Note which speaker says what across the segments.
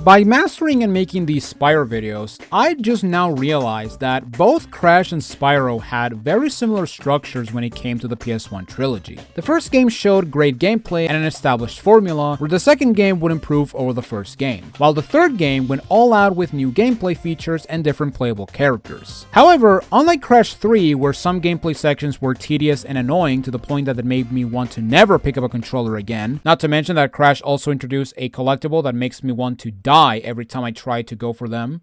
Speaker 1: By mastering and making these Spyro videos, I just now realized that both Crash and Spyro had very similar structures when it came to the PS1 trilogy. The first game showed great gameplay and an established formula, where the second game would improve over the first game, while the third game went all out with new gameplay features and different playable characters. However, unlike Crash 3, where some gameplay sections were tedious and annoying to the point that it made me want to never pick up a controller again, not to mention that Crash also introduced a collectible that makes me want to die every time I try to go for them,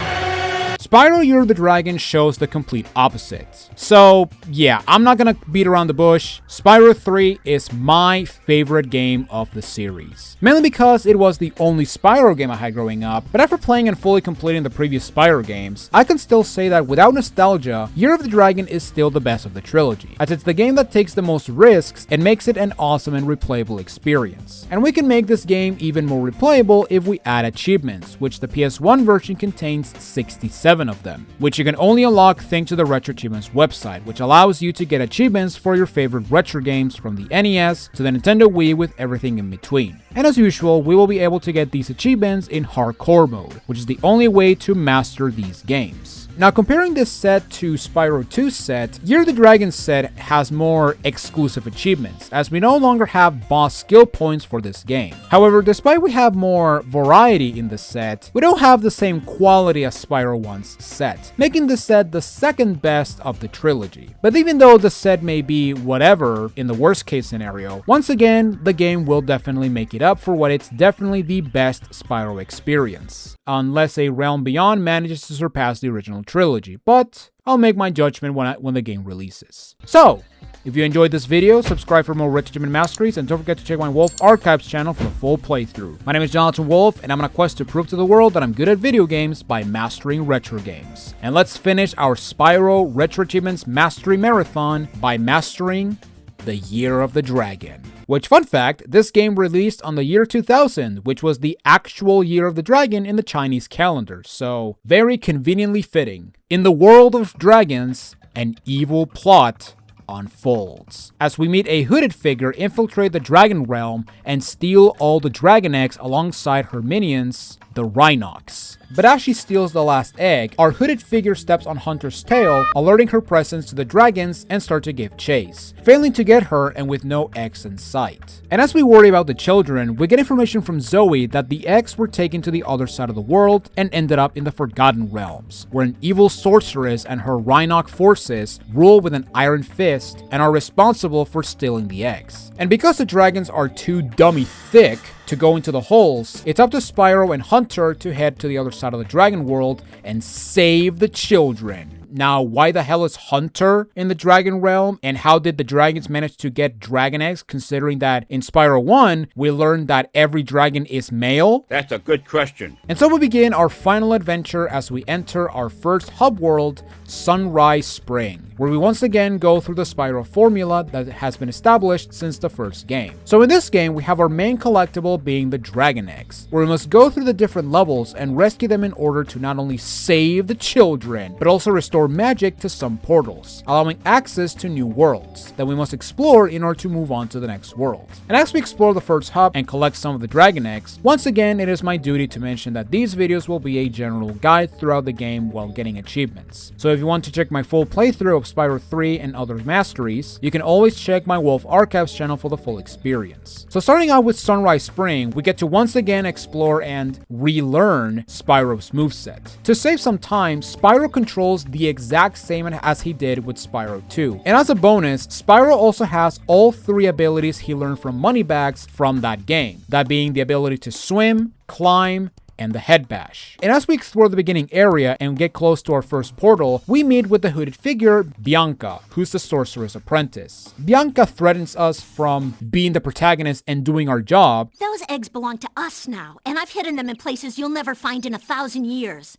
Speaker 1: Spyro Year of the Dragon shows the complete opposite. So yeah, I'm not gonna beat around the bush. Spyro 3 is my favorite game of the series. Mainly because it was the only Spyro game I had growing up, but after playing and fully completing the previous Spyro games, I can still say that without nostalgia, Year of the Dragon is still the best of the trilogy, as it's the game that takes the most risks and makes it an awesome and replayable experience. And we can make this game even more replayable if we add achievements, which the PS1 version contains 67 of them, which you can only unlock thanks to the RetroAchievements website, which allows you to get achievements for your favorite retro games from the NES to the Nintendo Wii with everything in between. And as usual, we will be able to get these achievements in hardcore mode, which is the only way to master these games. Now, comparing this set to Spyro 2's set, Year of the Dragon set has more exclusive achievements, as we no longer have boss skill points for this game. However, despite we have more variety in the set, we don't have the same quality as Spyro 1's set, making this set the second best of the trilogy. But even though the set may be whatever in the worst case scenario, once again, the game will definitely make it up for what it's definitely the best Spyro experience. Unless A Realm Beyond manages to surpass the original trilogy, but I'll make my judgment when the game releases. So, if you enjoyed this video, subscribe for more RetroAchievement Masteries, and don't forget to check my Wolf Archives channel for the full playthrough. My name is Jonathan Wolf, and I'm on a quest to prove to the world that I'm good at video games by mastering retro games. And let's finish our Spyro RetroAchievements Mastery Marathon by mastering the Year of the Dragon. Which, fun fact, this game released on the year 2000, which was the actual Year of the Dragon in the Chinese calendar, so very conveniently fitting. In the world of dragons, an evil plot unfolds, as we meet a hooded figure infiltrate the dragon realm and steal all the dragon eggs alongside her minions, the Rhinox. But as she steals the last egg, our hooded figure steps on Hunter's tail, alerting her presence to the dragons and start to give chase, failing to get her and with no eggs in sight. And as we worry about the children, we get information from Zoe that the eggs were taken to the other side of the world and ended up in the Forgotten Realms, where an evil sorceress and her Rhinox forces rule with an iron fist and are responsible for stealing the eggs. And because the dragons are too dummy thick to go into the holes, it's up to Spyro and Hunter to head to the other side of the dragon world and save the children. Now, why the hell is Hunter in the dragon realm? And how did the dragons manage to get dragon eggs, considering that in Spyro 1, we learned that every dragon is male?
Speaker 2: That's a good question.
Speaker 1: And so we begin our final adventure as we enter our first hub world, Sunrise Spring, where we once again go through the Spyro formula that has been established since the first game. So in this game, we have our main collectible being the dragon eggs, where we must go through the different levels and rescue them in order to not only save the children, but also restore magic to some portals, allowing access to new worlds that we must explore in order to move on to the next world. And as we explore the first hub and collect some of the dragon eggs, once again it is my duty to mention that these videos will be a general guide throughout the game while getting achievements. So if you want to check my full playthrough of Spyro 3 and other masteries, you can always check my Wolf Archives channel for the full experience. So starting out with Sunrise Spring, we get to once again explore and relearn Spyro's moveset. To save some time, Spyro controls the exact same as he did with Spyro 2. And as a bonus, Spyro also has all three abilities he learned from Moneybags from that game, that being the ability to swim, climb, and the head bash. And as we explore the beginning area and get close to our first portal, we meet with the hooded figure, Bianca, who's the sorcerer's apprentice. Bianca threatens us from being the protagonist and doing our job.
Speaker 3: Those eggs belong to us now, and I've hidden them in places you'll never find in 1,000 years.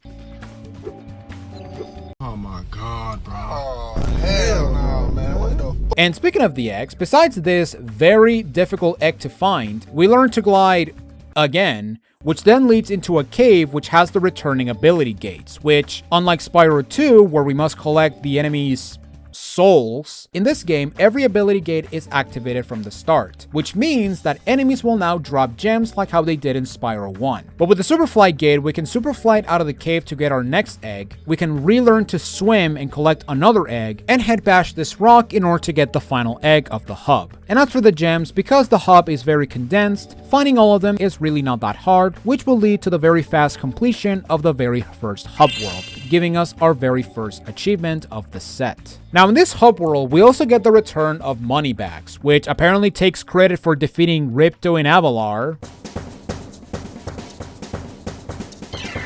Speaker 4: Oh my god, bro. Oh, hell no, man. What the f?
Speaker 1: And speaking of the eggs, besides this very difficult egg to find, we learn to glide again, which then leads into a cave which has the returning ability gates, which, unlike Spyro 2, where we must collect the enemy's souls, in this game, every ability gate is activated from the start, which means that enemies will now drop gems like how they did in Spyro 1. But with the super flight gate, we can super flight out of the cave to get our next egg, we can relearn to swim and collect another egg, and head bash this rock in order to get the final egg of the hub. And as for the gems, because the hub is very condensed, finding all of them is really not that hard, which will lead to the very fast completion of the very first hub world, giving us our very first achievement of the set. Now in this hub world, we also get the return of Moneybags, which apparently takes credit for defeating Ripto and Avalar.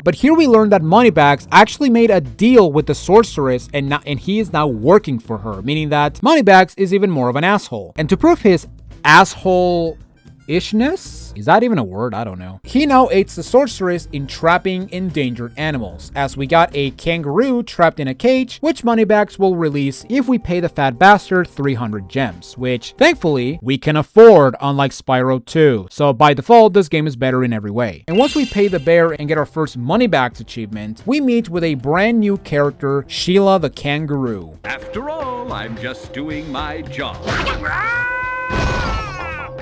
Speaker 1: But here we learn that Moneybags actually made a deal with the sorceress and he is now working for her, meaning that Moneybags is even more of an asshole. And to prove his asshole-ishness? Is that even a word? I don't know. He now aids the sorceress in trapping endangered animals, as we got a kangaroo trapped in a cage, which Moneybags will release if we pay the fat bastard 300 gems, which, thankfully, we can afford, unlike Spyro 2. So by default, this game is better in every way. And once we pay the bear and get our first Moneybags achievement, we meet with a brand new character, Sheila the kangaroo.
Speaker 2: After all, I'm just doing my job.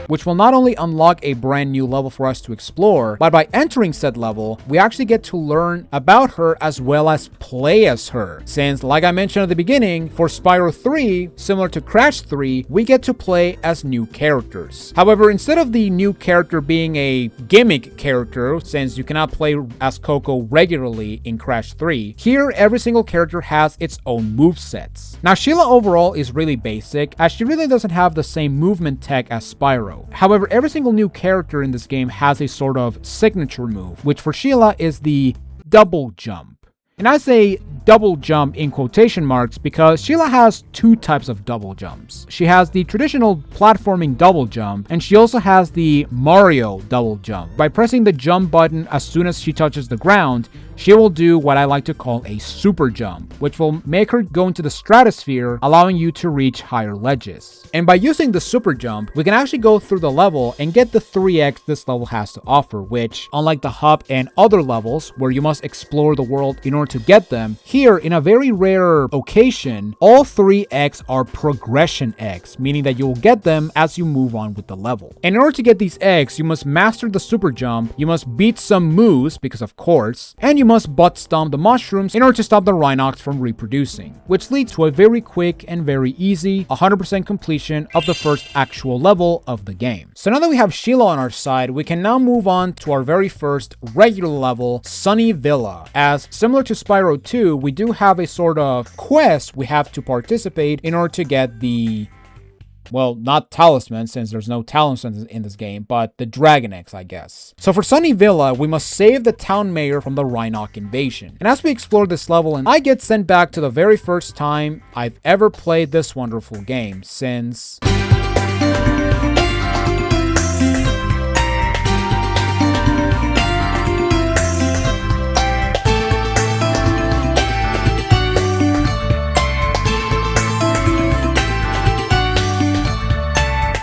Speaker 1: Which will not only unlock a brand new level for us to explore, but by entering said level, we actually get to learn about her as well as play as her. Since, like I mentioned at the beginning, for Spyro 3, similar to Crash 3, we get to play as new characters. However, instead of the new character being a gimmick character, since you cannot play as Coco regularly in Crash 3, here every single character has its own movesets. Now, Sheila overall is really basic, as she really doesn't have the same movement tech as Spyro. However, every single new character in this game has a sort of signature move, which for Sheila is the double jump. And I say double jump in quotation marks because Sheila has two types of double jumps. She has the traditional platforming double jump, and she also has the Mario double jump. By pressing the jump button as soon as she touches the ground, she will do what I like to call a super jump, which will make her go into the stratosphere, allowing you to reach higher ledges. And by using the super jump, we can actually go through the level and get the 3x this level has to offer, which, unlike the hub and other levels where you must explore the world in order to get them, here, in a very rare occasion, all 3x are progression eggs, meaning that you will get them as you move on with the level. And in order to get these eggs, you must master the super jump, you must beat some moves, because of course, and you must butt stomp the mushrooms in order to stop the Rhinox from reproducing, which leads to a very quick and very easy 100% completion of the first actual level of the game. So now that we have Sheila on our side, we can now move on to our very first regular level, Sunny Villa. As similar to Spyro 2, we do have a sort of quest we have to participate in order to get the, well, not talisman, since there's no talisman in this game, but the Dragon Eggs, I guess. So for Sunny Villa, we must save the town mayor from the Rhinoc invasion. And as we explore this level, and I get sent back to the very first time I've ever played this wonderful game, since...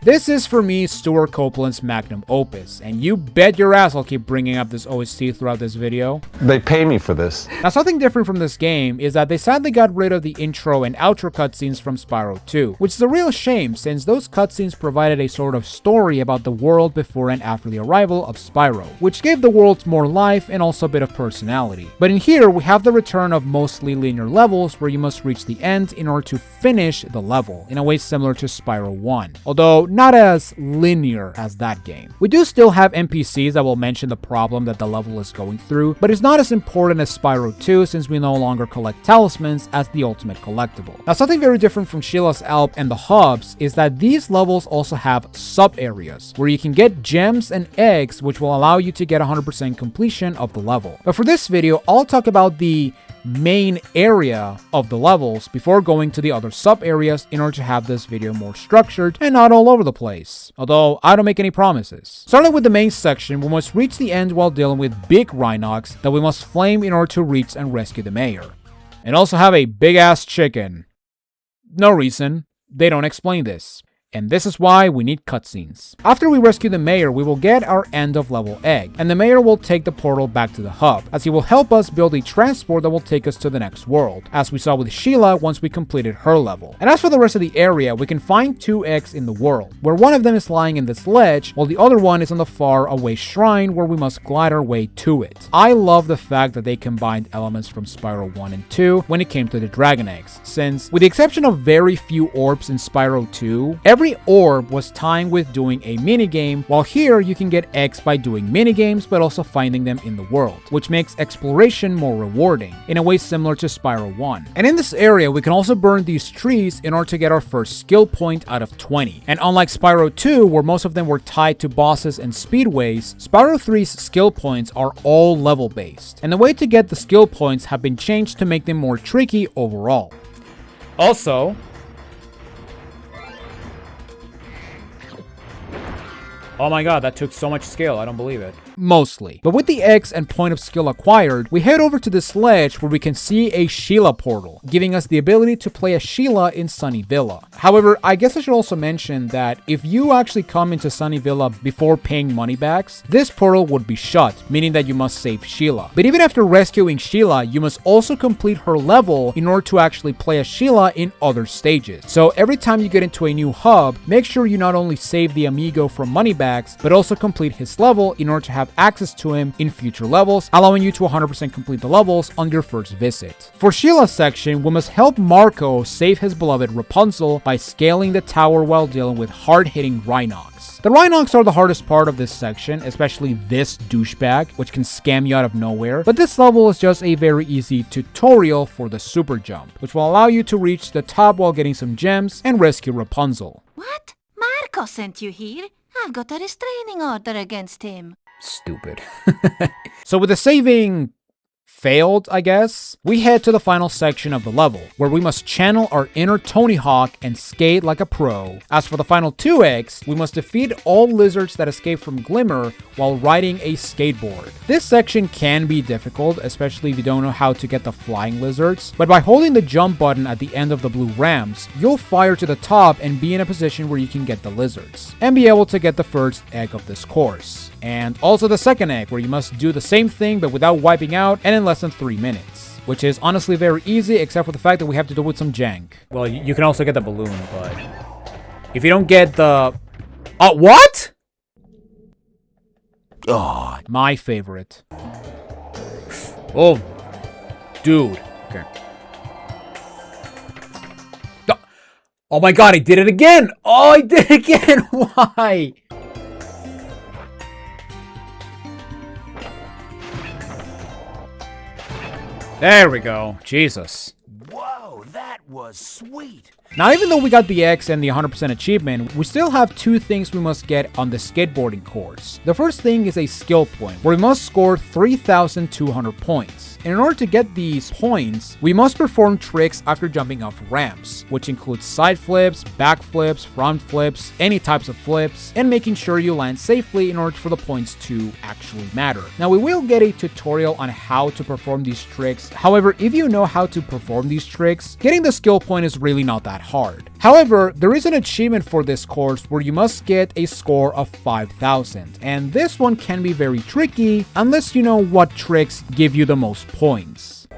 Speaker 1: This is, for me, Stuart Copeland's magnum opus, and you bet your ass I'll keep bringing up this OST throughout this video.
Speaker 5: They pay me for this.
Speaker 1: Now, something different from this game is that they sadly got rid of the intro and outro cutscenes from Spyro 2, which is a real shame since those cutscenes provided a sort of story about the world before and after the arrival of Spyro, which gave the world more life and also a bit of personality. But in here, we have the return of mostly linear levels where you must reach the end in order to finish the level, in a way similar to Spyro 1. Although, not as linear as that game. We do still have NPCs that will mention the problem that the level is going through, but it's not as important as Spyro 2 since we no longer collect talismans as the ultimate collectible. Now, something very different from Sheila's Alp and the hubs is that these levels also have sub-areas where you can get gems and eggs, which will allow you to get 100% completion of the level. But for this video, I'll talk about the main area of the levels before going to the other sub areas in order to have this video more structured and not all over the place, although I don't make any promises. Starting with the main section, we must reach the end while dealing with big Rhinox that we must flame in order to reach and rescue the mayor. And also have a big ass chicken. No reason, they don't explain this. And this is why we need cutscenes. After we rescue the mayor, we will get our end of level egg, and the mayor will take the portal back to the hub, as he will help us build a transport that will take us to the next world, as we saw with Sheila once we completed her level. And as for the rest of the area, we can find 2 eggs in the world, where one of them is lying in this ledge, while the other one is on the far away shrine where we must glide our way to it. I love the fact that they combined elements from Spyro 1 and 2 when it came to the dragon eggs, since with the exception of very few orbs in Spyro 2, every orb was timed with doing a minigame, while here you can get eggs by doing minigames but also finding them in the world, which makes exploration more rewarding, in a way similar to Spyro 1. And in this area, we can also burn these trees in order to get our first skill point out of 20. And unlike Spyro 2, where most of them were tied to bosses and speedways, Spyro 3's skill points are all level based, and the way to get the skill points have been changed to make them more tricky overall. Also, oh my god, that took so much skill, I don't believe it. Mostly. But with the eggs and point of skill acquired, we head over to this ledge where we can see a Sheila portal, giving us the ability to play as Sheila in Sunny Villa. However, I guess I should also mention that if you actually come into Sunny Villa before paying money backs, this portal would be shut, meaning that you must save Sheila. But even after rescuing Sheila, you must also complete her level in order to actually play as Sheila in other stages. So every time you get into a new hub, make sure you not only save the amigo from money backs, but also complete his level in order to have access to him in future levels, allowing you to 100% complete the levels on your first visit. For Sheila's section, we must help Marco save his beloved Rapunzel by scaling the tower while dealing with hard-hitting Rhinox. The Rhinox are the hardest part of this section, especially this douchebag, which can scam you out of nowhere, but this level is just a very easy tutorial for the super jump, which will allow you to reach the top while getting some gems and rescue Rapunzel.
Speaker 3: What? Marco sent you here? I've got a restraining order against him.
Speaker 1: Stupid. So with the saving failed, I guess, we head to the final section of the level, where we must channel our inner Tony Hawk and skate like a pro. As for the final 2 eggs, we must defeat all lizards that escape from Glimmer while riding a skateboard. This section can be difficult, especially if you don't know how to get the flying lizards, but by holding the jump button at the end of the blue ramps, you'll fire to the top and be in a position where you can get the lizards, and be able to get the first egg of this course. And also the second egg, where you must do the same thing but without wiping out and in less than 3 minutes. Which is honestly very easy, except for the fact that we have to do it with some jank. Well, you can also get the balloon, but if you don't get the... what? Oh, my favorite. Oh, dude. Okay. Oh my god, I did it again! Oh, I did it again! Why? There we go. Jesus.
Speaker 5: Whoa, that was sweet.
Speaker 1: Now, even though we got the X and the 100% achievement, we still have 2 things we must get on the skateboarding course. The first thing is a skill point, where we must score 3,200 points. And in order to get these points, we must perform tricks after jumping off ramps, which includes side flips, back flips, front flips, any types of flips, and making sure you land safely in order for the points to actually matter. Now, we will get a tutorial on how to perform these tricks. However, if you know how to perform these tricks, getting the skill point is really not that hard. However, there is an achievement for this course where you must get a score of 5,000, and this one can be very tricky unless you know what tricks give you the most points.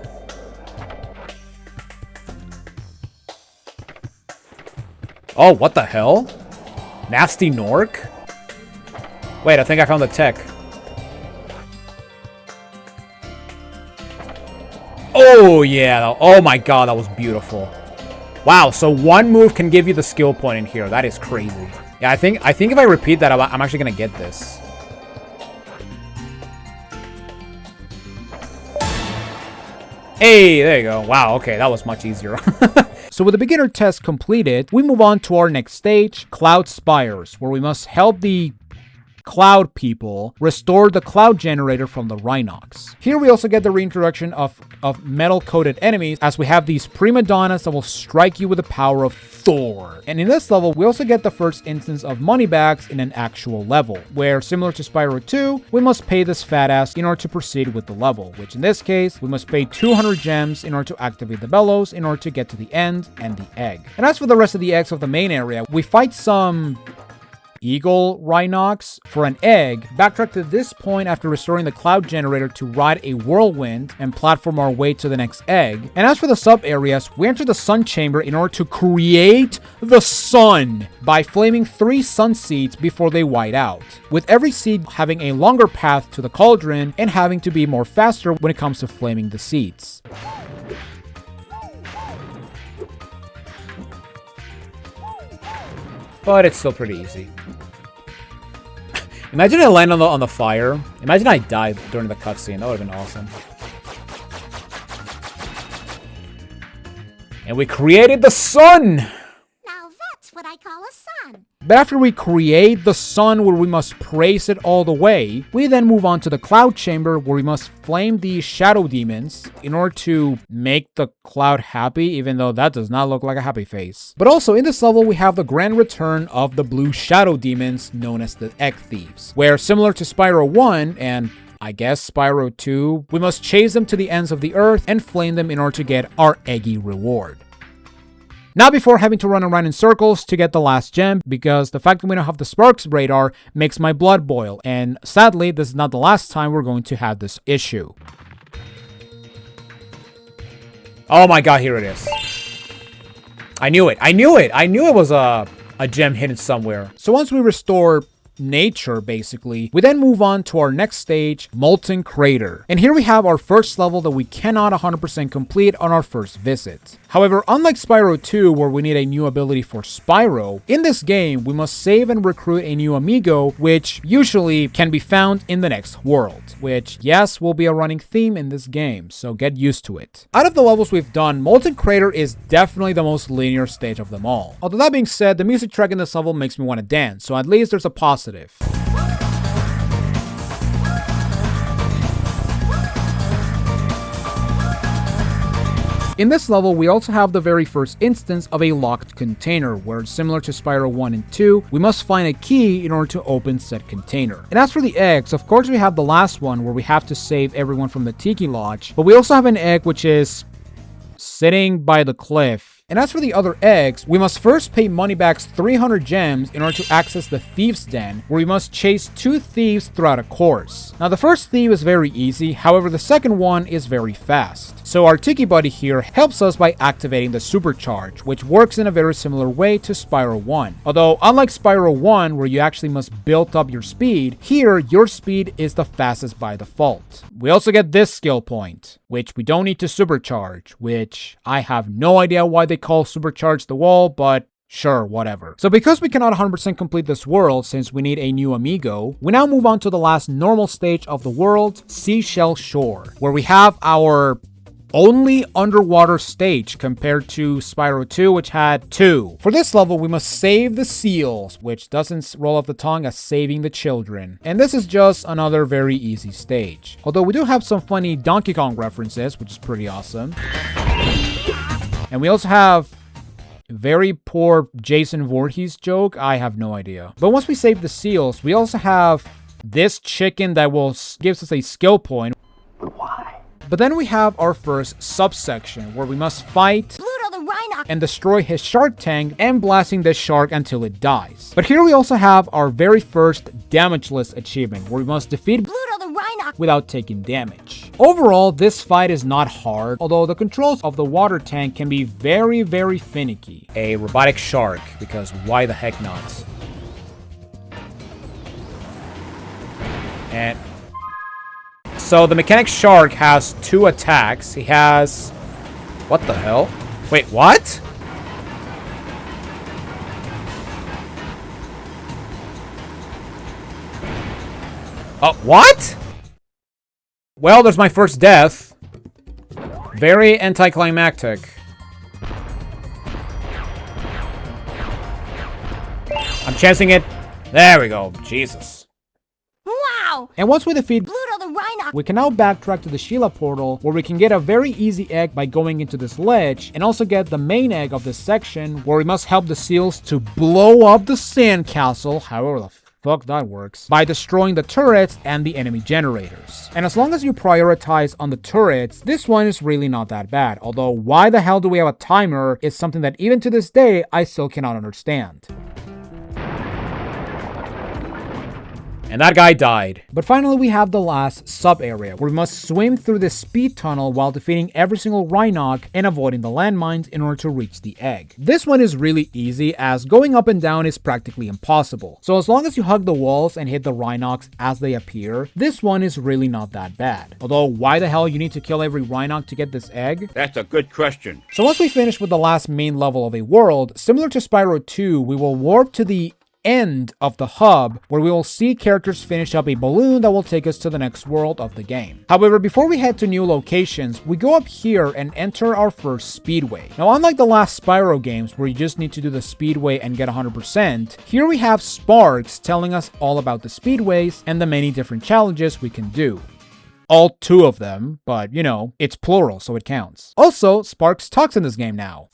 Speaker 1: Oh, what the hell? Nasty Nork? Wait, I think I found the tech. Oh yeah, oh my god, that was beautiful. Wow, so one move can give you the skill point in here. That is crazy. Yeah, I think if I repeat that, I'm actually gonna get this. Hey, there you go. Wow, okay, that was much easier. So with the beginner test completed, we move on to our next stage, Cloud Spires, where we must help the cloud people restored the cloud generator from the Rhinox. Here we also get the reintroduction of metal-coated enemies, as we have these prima donnas that will strike you with the power of Thor. And in this level, we also get the first instance of moneybags in an actual level, where similar to Spyro 2, we must pay this fat ass in order to proceed with the level, which in this case, we must pay 200 gems in order to activate the bellows in order to get to the end and the egg. And as for the rest of the eggs of the main area, we fight some eagle Rhinox for an egg, backtrack to this point after restoring the cloud generator to ride a whirlwind and platform our way to the next egg. And as for the sub areas, we enter the sun chamber in order to create the sun by flaming 3 sun seeds before they white out, with every seed having a longer path to the cauldron and having to be more faster when it comes to flaming the seeds. But it's still pretty easy. Imagine I land on the fire. Imagine I died during the cutscene. That would have been awesome. And we created the sun!
Speaker 3: Now that's what I call a sun.
Speaker 1: But after we create the sun where we must praise it all the way, we then move on to the cloud chamber where we must flame the shadow demons in order to make the cloud happy, even though that does not look like a happy face. But also in this level, we have the grand return of the blue shadow demons known as the egg thieves, where similar to Spyro 1 and I guess Spyro 2, we must chase them to the ends of the earth and flame them in order to get our eggy reward. Now before having to run around in circles to get the last gem, because the fact that we don't have the sparks radar makes my blood boil, and sadly this is not the last time we're going to have this issue. Oh my god, here it is. I knew it. I knew it. I knew it was a gem hidden somewhere. So once we restore nature, basically, we then move on to our next stage, Molten Crater. And here we have our first level that we cannot 100% complete on our first visit. However, unlike Spyro 2, where we need a new ability for Spyro, in this game, we must save and recruit a new amigo, which usually can be found in the next world, which, yes, will be a running theme in this game, so get used to it. Out of the levels we've done, Molten Crater is definitely the most linear stage of them all. Although that being said, the music track in this level makes me want to dance, so at least there's a positive. In this level, we also have the very first instance of a locked container, where similar to Spyro 1 and 2, we must find a key in order to open said container. And as for the eggs, of course we have the last one where we have to save everyone from the Tiki Lodge, but we also have an egg which is sitting by the cliff. And as for the other eggs, we must first pay Moneybags 300 gems in order to access the Thieves' Den, where we must chase 2 thieves throughout a course. Now the first thief is very easy, however the second one is very fast. So our Tiki Buddy here helps us by activating the Supercharge, which works in a very similar way to Spyro 1. Although unlike Spyro 1, where you actually must build up your speed, here your speed is the fastest by default. We also get this skill point, which we don't need to supercharge, which I have no idea why they call supercharge the wall, but sure, whatever. So because we cannot 100% complete this world since we need a new amigo, we now move on to the last normal stage of the world, Seashell Shore, where we have our only underwater stage compared to Spyro 2, which had 2. For this level, we must save the seals, which doesn't roll off the tongue as saving the children. And this is just another very easy stage. Although we do have some funny Donkey Kong references, which is pretty awesome. And we also have very poor Jason Voorhees joke. I have no idea. But once we save the seals, we also have this chicken that gives us a skill point.
Speaker 5: Why?
Speaker 1: But then we have our first subsection where we must fight
Speaker 3: Pluto the Rhinox
Speaker 1: and destroy his shark tank and blasting this shark until it dies. But here we also have our very first damageless achievement where we must defeat
Speaker 3: Pluto the Rhinox
Speaker 1: without taking damage. Overall, this fight is not hard, although the controls of the water tank can be very, very finicky. A robotic shark, because why the heck not? And so the mechanic shark has 2 attacks. He has... What the hell? Wait, what? Oh, what? Well, there's my first death. Very anticlimactic. I'm chancing it. There we go. Jesus.
Speaker 3: now!
Speaker 1: And once we defeat
Speaker 3: Pluto the Rhinox!
Speaker 1: we can now backtrack to the Sheila portal, where we can get a very easy egg by going into this ledge, and also get the main egg of this section, where we must help the seals to blow up the sandcastle, however the fuck that works, by destroying the turrets and the enemy generators. And as long as you prioritize on the turrets, this one is really not that bad, although why the hell do we have a timer is something that even to this day I still cannot understand. And that guy died. But finally, we have the last sub-area, where we must swim through this speed tunnel while defeating every single Rhinoc and avoiding the landmines in order to reach the egg. This one is really easy, as going up and down is practically impossible. So as long as you hug the walls and hit the Rhinocs as they appear, this one is really not that bad. Although, why the hell you need to kill every Rhinoc to get this egg?
Speaker 2: That's a good question.
Speaker 1: So once we finish with the last main level of a world, similar to Spyro 2, we will warp to the end of the hub, where we will see characters finish up a balloon that will take us to the next world of the game. However, before we head to new locations, we go up here and enter our first speedway. Now, unlike the last Spyro games where you just need to do the speedway and get 100%, here we have Sparks telling us all about the speedways and the many different challenges we can do. All 2 of them, but you know, it's plural, so it counts. Also, Sparks talks in this game now.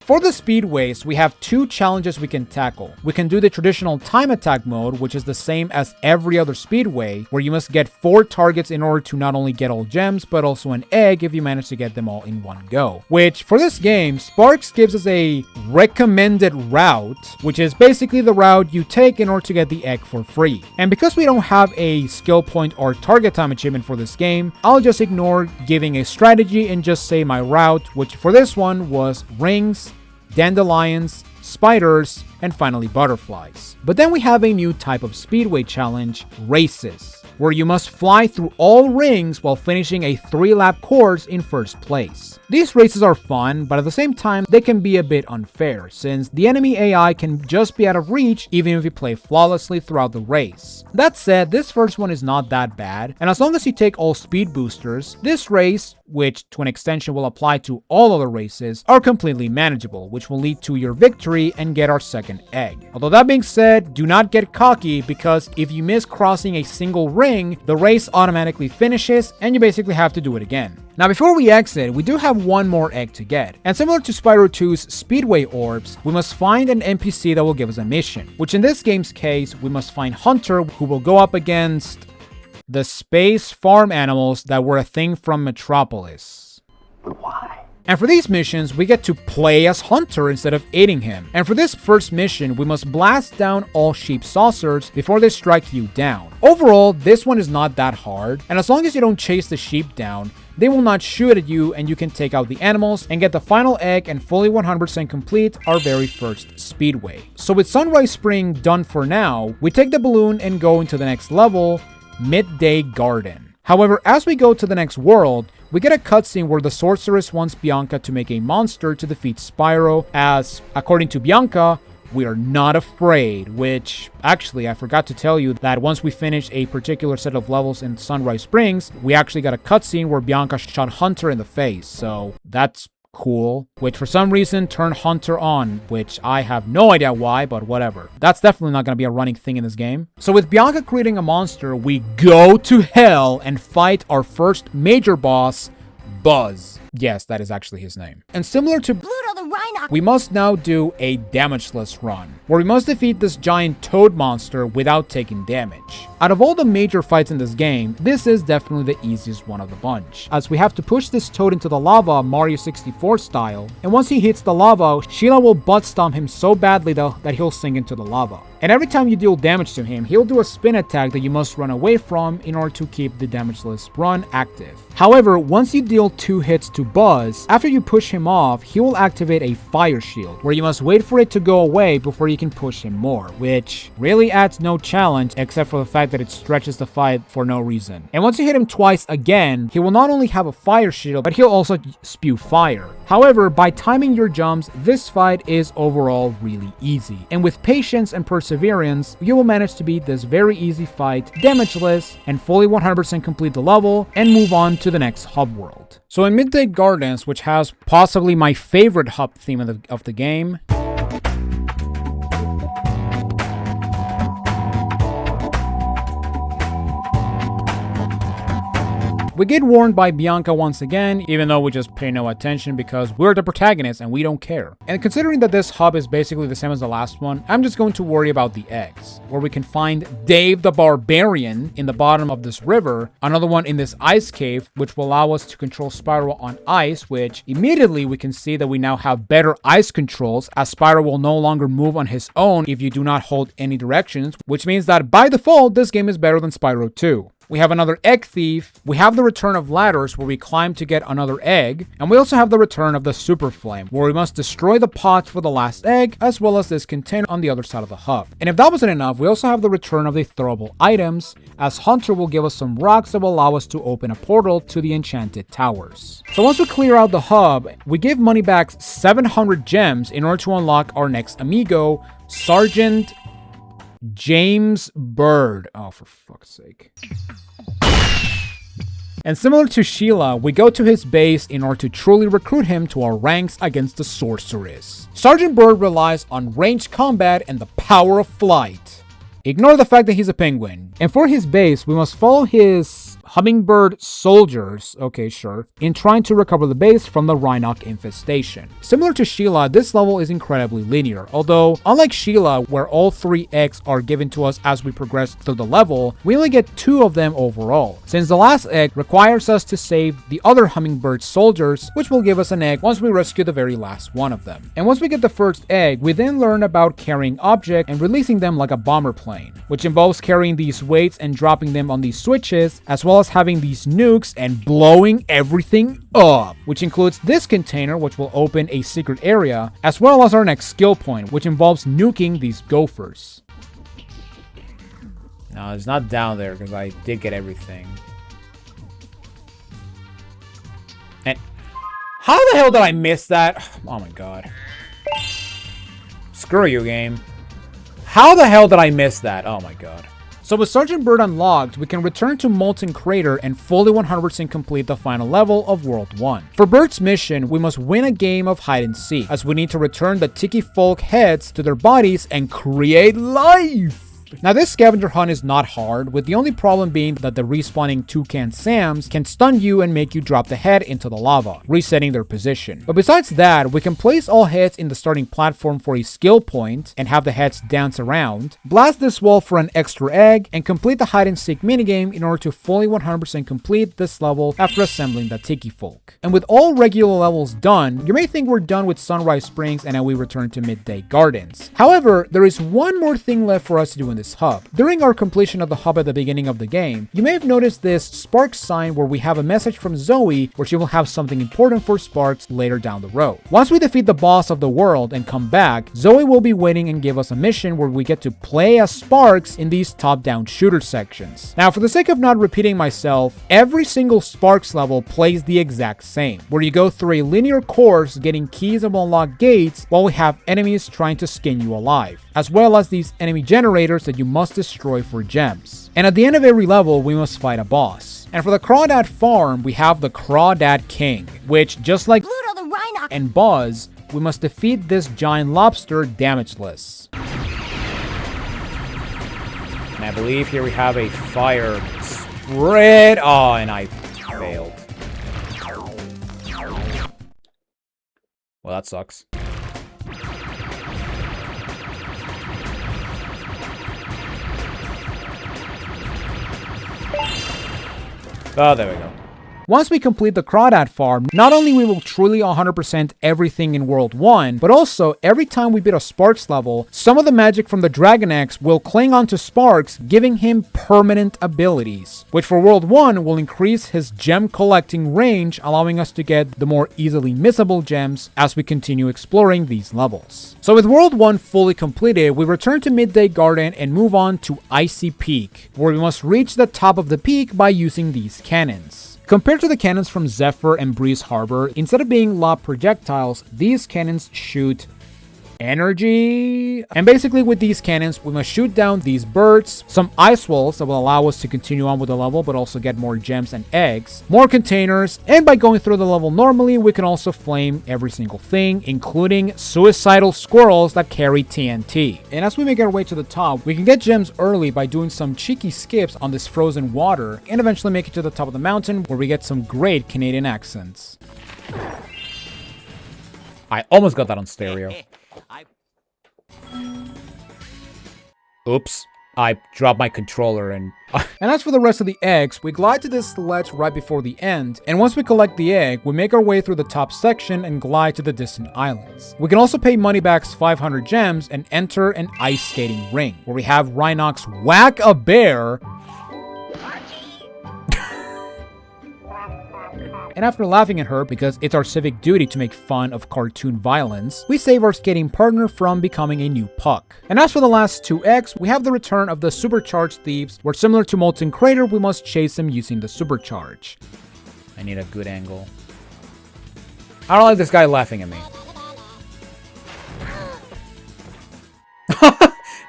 Speaker 1: For the speedways, we have 2 challenges we can tackle. We can do the traditional time attack mode, which is the same as every other speedway, where you must get 4 targets in order to not only get all gems, but also an egg if you manage to get them all in one go. Which, for this game, Sparks gives us a recommended route, which is basically the route you take in order to get the egg for free. And because we don't have a skill point or target time achievement for this game, I'll just ignore giving a strategy and just say my route, which for this one was rings, dandelions, spiders, and finally butterflies. But then we have a new type of speedway challenge, races, where you must fly through all rings while finishing a 3-lap course in first place. These races are fun, but at the same time, they can be a bit unfair, since the enemy AI can just be out of reach even if you play flawlessly throughout the race. That said, this first one is not that bad, and as long as you take all speed boosters, this race, which to an extension will apply to all other races, are completely manageable, which will lead to your victory and get our second egg. Although that being said, do not get cocky, because if you miss crossing a single ring, the race automatically finishes and you basically have to do it again. Now before we exit, we do have one more egg to get, and similar to Spyro 2's Speedway Orbs, we must find an NPC that will give us a mission, which in this game's case, we must find Hunter, who will go up against the space farm animals that were a thing from Metropolis.
Speaker 5: But why?
Speaker 1: And for these missions, we get to play as Hunter instead of aiding him. And for this first mission, we must blast down all sheep saucers before they strike you down. Overall, this one is not that hard, and as long as you don't chase the sheep down, they will not shoot at you and you can take out the animals and get the final egg and fully 100% complete our very first speedway. So with Sunrise Spring done for now, we take the balloon and go into the next level, Midday Garden. However, as we go to the next world, we get a cutscene where the sorceress wants Bianca to make a monster to defeat Spyro, as, according to Bianca, we are not afraid, which, actually, I forgot to tell you that once we finish a particular set of levels in Sunrise Springs, we actually got a cutscene where Bianca shot Hunter in the face, so that's cool, which for some reason turned Hunter on, which I have no idea why, but whatever. That's definitely not going to be a running thing in this game. So with Bianca creating a monster, we go to hell and fight our first major boss, Buzz. Yes, that is actually his name. And similar to
Speaker 3: Pluto the Rhinoc,
Speaker 1: we must now do a damageless run, where we must defeat this giant toad monster without taking damage. Out of all the major fights in this game, this is definitely the easiest one of the bunch, as we have to push this toad into the lava Mario 64 style, and once he hits the lava, Sheila will butt stomp him so badly though that he'll sink into the lava. And every time you deal damage to him, he'll do a spin attack that you must run away from in order to keep the damageless run active. However, once you deal 2 hits to Buzz, after you push him off, he will activate a fire shield, where you must wait for it to go away before you can push him more, which really adds no challenge except for the fact that it stretches the fight for no reason. And once you hit him twice again, he will not only have a fire shield, but he'll also spew fire. However, by timing your jumps, this fight is overall really easy. And with patience and perseverance, you will manage to beat this very easy fight, damageless, and fully 100% complete the level, and move on to the next hub world. So in Midday Gardens, which has possibly my favorite hub theme of the game, We get warned by Bianca once again, even though we just pay no attention because we're the protagonists and we don't care. And considering that this hub is basically the same as the last one, I'm just going to worry about the eggs, where we can find Dave the Barbarian in the bottom of this river, another one in this ice cave, which will allow us to control Spyro on ice, which immediately we can see that we now have better ice controls, as Spyro will no longer move on his own if you do not hold any directions, which means that by default, this game is better than Spyro 2. We have another egg thief, we have the return of ladders where we climb to get another egg, and we also have the return of the super flame, where we must destroy the pots for the last egg, as well as this container on the other side of the hub. And if that wasn't enough, we also have the return of the throwable items, as Hunter will give us some rocks that will allow us to open a portal to the enchanted towers. So once we clear out the hub, we give Moneybags 700 gems in order to unlock our next amigo, Sergeant James Bird. Oh, for fuck's sake. And similar to Sheila, we go to his base in order to truly recruit him to our ranks against the sorceress. Sergeant Bird relies on ranged combat and the power of flight. Ignore the fact that he's a penguin. And for his base, we must follow his hummingbird soldiers, okay, sure, in trying to recover the base from the Rhinoc infestation. Similar to Sheila, this level is incredibly linear, although unlike Sheila, where all 3 eggs are given to us as we progress through the level, we only get 2 of them overall, since the last egg requires us to save the other hummingbird soldiers, which will give us an egg once we rescue the very last one of them. And once we get the first egg, we then learn about carrying objects and releasing them like a bomber plane, which involves carrying these weights and dropping them on these switches, as well as having these nukes and blowing everything up, which includes this container, which will open a secret area, as well as our next skill point, which involves nuking these gophers. No, it's not down there because I did get everything. And how the hell did I miss that? Oh my god. Screw you, game. How the hell did I miss that? Oh my god. So with Sergeant Bird unlocked, we can return to Molten Crater and fully 100% complete the final level of World 1. For Bird's mission, we must win a game of hide and seek, as we need to return the Tiki Folk heads to their bodies and create life! Now this scavenger hunt is not hard, with the only problem being that the respawning Toucan Sams can stun you and make you drop the head into the lava, resetting their position. But besides that, we can place all heads in the starting platform for a skill point and have the heads dance around, blast this wall for an extra egg, and complete the hide and seek minigame in order to fully 100% complete this level after assembling the Tiki Folk. And with all regular levels done, you may think we're done with Sunrise Springs and now we return to Midday Gardens. However, there is one more thing left for us to do in this hub. During our completion of the hub at the beginning of the game, you may have noticed this Sparks sign where we have a message from Zoe where she will have something important for Sparks later down the road. Once we defeat the boss of the world and come back, Zoe will be waiting and give us a mission where we get to play as Sparks in these top-down shooter sections. Now, for the sake of not repeating myself, every single Sparks level plays the exact same, where you go through a linear course getting keys and unlock gates while we have enemies trying to skin you alive, as well as these enemy generators that you must destroy for gems. And at the end of every level, we must fight a boss. And for the Crawdad farm, we have the Crawdad King, which, just like
Speaker 3: Pluto the Rhinoc
Speaker 1: and Buzz, we must defeat this giant lobster damageless. And I believe here we have a fire spread. Oh, and I failed. Well, that sucks. Oh, there we go. Once we complete the Crawdad farm, not only we will truly 100% everything in World 1, but also every time we beat a Sparks level, some of the magic from the Dragon Eggs will cling onto Sparks, giving him permanent abilities, which for World 1 will increase his gem collecting range, allowing us to get the more easily missable gems as we continue exploring these levels. So with World 1 fully completed, we return to Midday Garden and move on to Icy Peak, where we must reach the top of the peak by using these cannons. Compared to the cannons from Zephyr and Breeze Harbor, instead of being lob projectiles, these cannons shoot energy. And basically with these cannons, we must shoot down these birds, some ice walls that will allow us to continue on with the level, but also get more gems and eggs, more containers, and by going through the level normally, we can also flame every single thing, including suicidal squirrels that carry TNT. And as we make our way to the top, we can get gems early by doing some cheeky skips on this frozen water, and eventually make it to the top of the mountain where we get some great Canadian accents. I almost got that on stereo. Oops. I dropped my controller and... And as for the rest of the eggs, we glide to this ledge right before the end, and once we collect the egg, we make our way through the top section and glide to the distant islands. We can also pay Moneyback's 500 gems and enter an ice skating ring, where we have Rhinox whack a bear. And after laughing at her because it's our civic duty to make fun of cartoon violence, we save our skating partner from becoming a new puck. And as for the last 2 eggs, we have the return of the supercharged thieves, where similar to Molten Crater, we must chase them using the supercharge. I need a good angle. I don't like this guy laughing at me.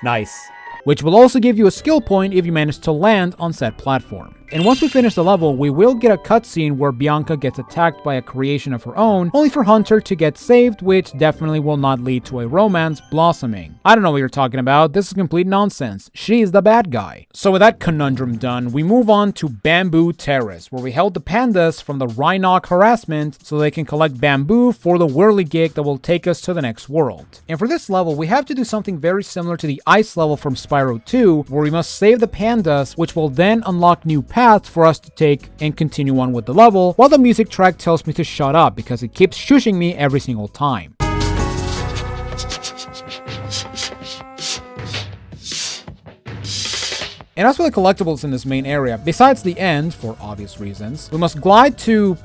Speaker 1: Nice. Which will also give you a skill point if you manage to land on said platform. And once we finish the level, we will get a cutscene where Bianca gets attacked by a creation of her own, only for Hunter to get saved, which definitely will not lead to a romance blossoming. I don't know what you're talking about, this is complete nonsense. She is the bad guy. So with that conundrum done, we move on to Bamboo Terrace, where we held the pandas from the Rhinoc harassment so they can collect bamboo for the whirligig that will take us to the next world. And for this level, we have to do something very similar to the ice level from Spyro 2, where we must save the pandas, which will then unlock new paths for us to take and continue on with the level, while the music track tells me to shut up because it keeps shushing me every single time. And as for the collectibles in this main area, besides the end, for obvious reasons, we must glide to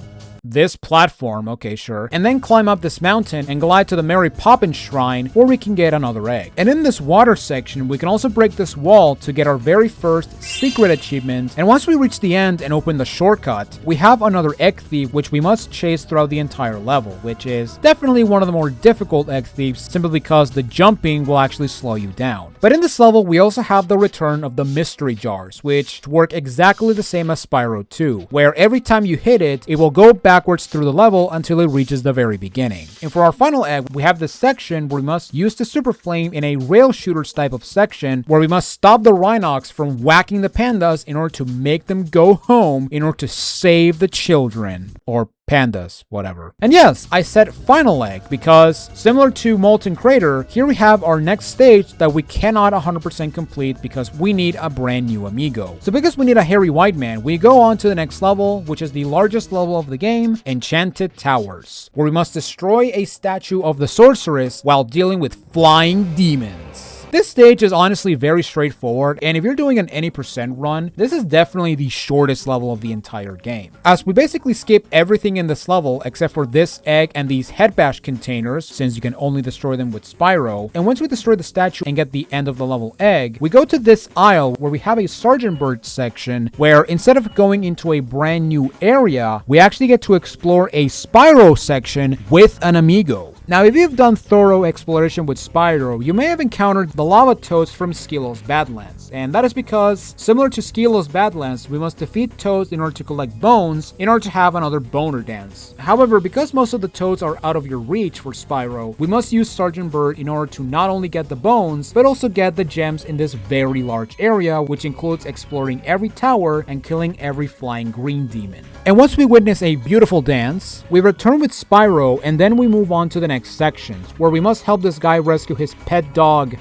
Speaker 1: this platform, okay, sure, and then climb up this mountain and glide to the Mary Poppins shrine where we can get another egg. And in this water section, we can also break this wall to get our very first secret achievement. And once we reach the end and open the shortcut, we have another egg thief which we must chase throughout the entire level, which is definitely one of the more difficult egg thieves simply because the jumping will actually slow you down. But in this level, we also have the return of the mystery jars, which work exactly the same as Spyro 2, where every time you hit it, it will go backwards through the level until it reaches the very beginning. And for our final egg, we have this section where we must use the super flame in a rail shooters type of section, where we must stop the Rhinox from whacking the pandas in order to make them go home in order to save the children. Or pandas, whatever. And yes, I said final egg because similar to Molten Crater, here we have our next stage that we cannot 100% complete because we need a brand new amigo. So because we need a hairy white man, we go on to the next level, which is the largest level of the game, Enchanted Towers, where we must destroy a statue of the sorceress while dealing with flying demons. This stage is honestly very straightforward, and if you're doing an any percent run, this is definitely the shortest level of the entire game, as we basically skip everything in this level except for this egg and these head bash containers, since you can only destroy them with Spyro. And once we destroy the statue and get the end of the level egg, we go to this aisle where we have a Sergeant Bird section, where instead of going into a brand new area, we actually get to explore a Spyro section with an amigo. Now, if you've done thorough exploration with Spyro, you may have encountered the lava toads from Skilo's Badlands, and that is because, similar to Skilo's Badlands, we must defeat toads in order to collect bones in order to have another boner dance. However, because most of the toads are out of your reach for Spyro, we must use Sergeant Bird in order to not only get the bones, but also get the gems in this very large area, which includes exploring every tower and killing every flying green demon. And once we witness a beautiful dance, we return with Spyro, and then we move on to the next sections, where we must help this guy rescue his pet dog,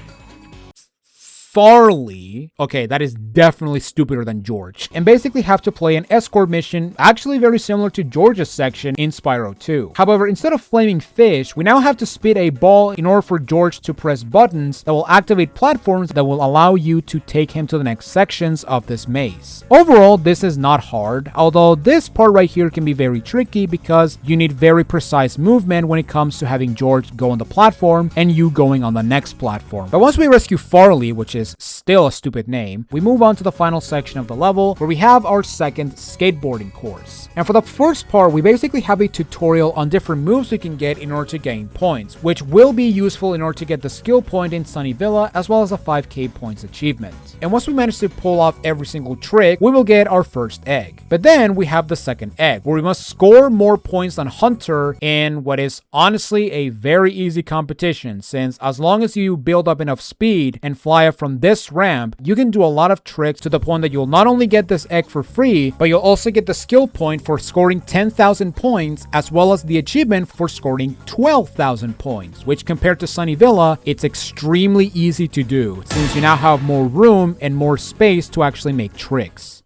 Speaker 1: Farley. Okay, that is definitely stupider than George. And basically have to play an escort mission, actually very similar to George's section in Spyro 2. However, instead of flaming fish, we now have to spit a ball in order for George to press buttons that will activate platforms that will allow you to take him to the next sections of this maze. Overall, this is not hard, although this part right here can be very tricky because you need very precise movement when it comes to having George go on the platform and you going on the next platform. But once we rescue Farley, which is still a stupid name, we move on to the final section of the level where we have our second skateboarding course. And for the first part, we basically have a tutorial on different moves we can get in order to gain points, which will be useful in order to get the skill point in Sunny Villa as well as a 5k points achievement. And once we manage to pull off every single trick, we will get our first egg. But then we have the second egg, where we must score more points than Hunter in what is honestly a very easy competition, since as long as you build up enough speed and fly up from this ramp, you can do a lot of tricks to the point that you'll not only get this egg for free, but you'll also get the skill point for scoring 10,000 points, as well as the achievement for scoring 12,000 points, which compared to Sunny Villa, it's extremely easy to do, since you now have more room and more space to actually make tricks.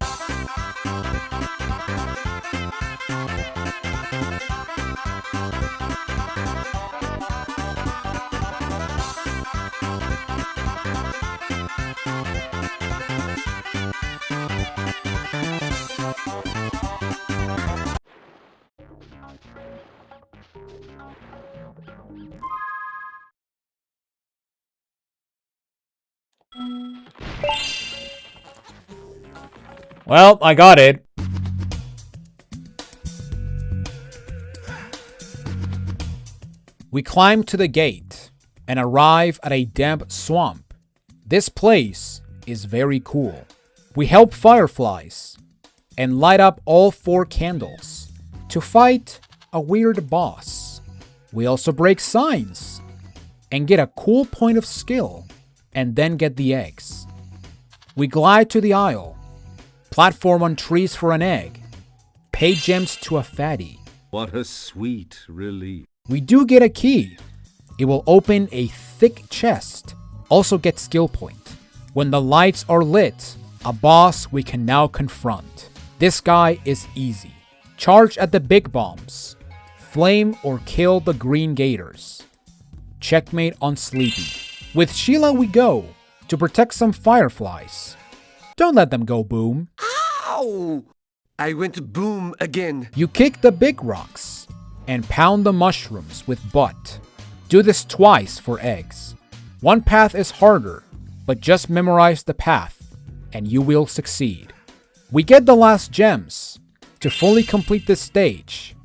Speaker 1: Well, I got it. We climb to the gate and arrive at a damp swamp. This place is very cool. We help fireflies and light up all 4 candles to fight a weird boss. We also break signs and get a cool point of skill and then get the eggs. We glide to the aisle, platform on trees for an egg, pay gems to a fatty.
Speaker 2: What a sweet relief.
Speaker 1: We do get a key. It will open a thick chest. Also get skill point. When the lights are lit, a boss we can now confront. This guy is easy. Charge at the big bombs. Flame or kill the green gators. Checkmate on Sleepy. With Sheila we go to protect some fireflies. Don't let them go boom.
Speaker 6: Ow! I went boom again.
Speaker 1: You kick the big rocks and pound the mushrooms with butt. Do this twice for eggs. One path is harder, but just memorize the path and you will succeed. We get the last gems to fully complete this stage.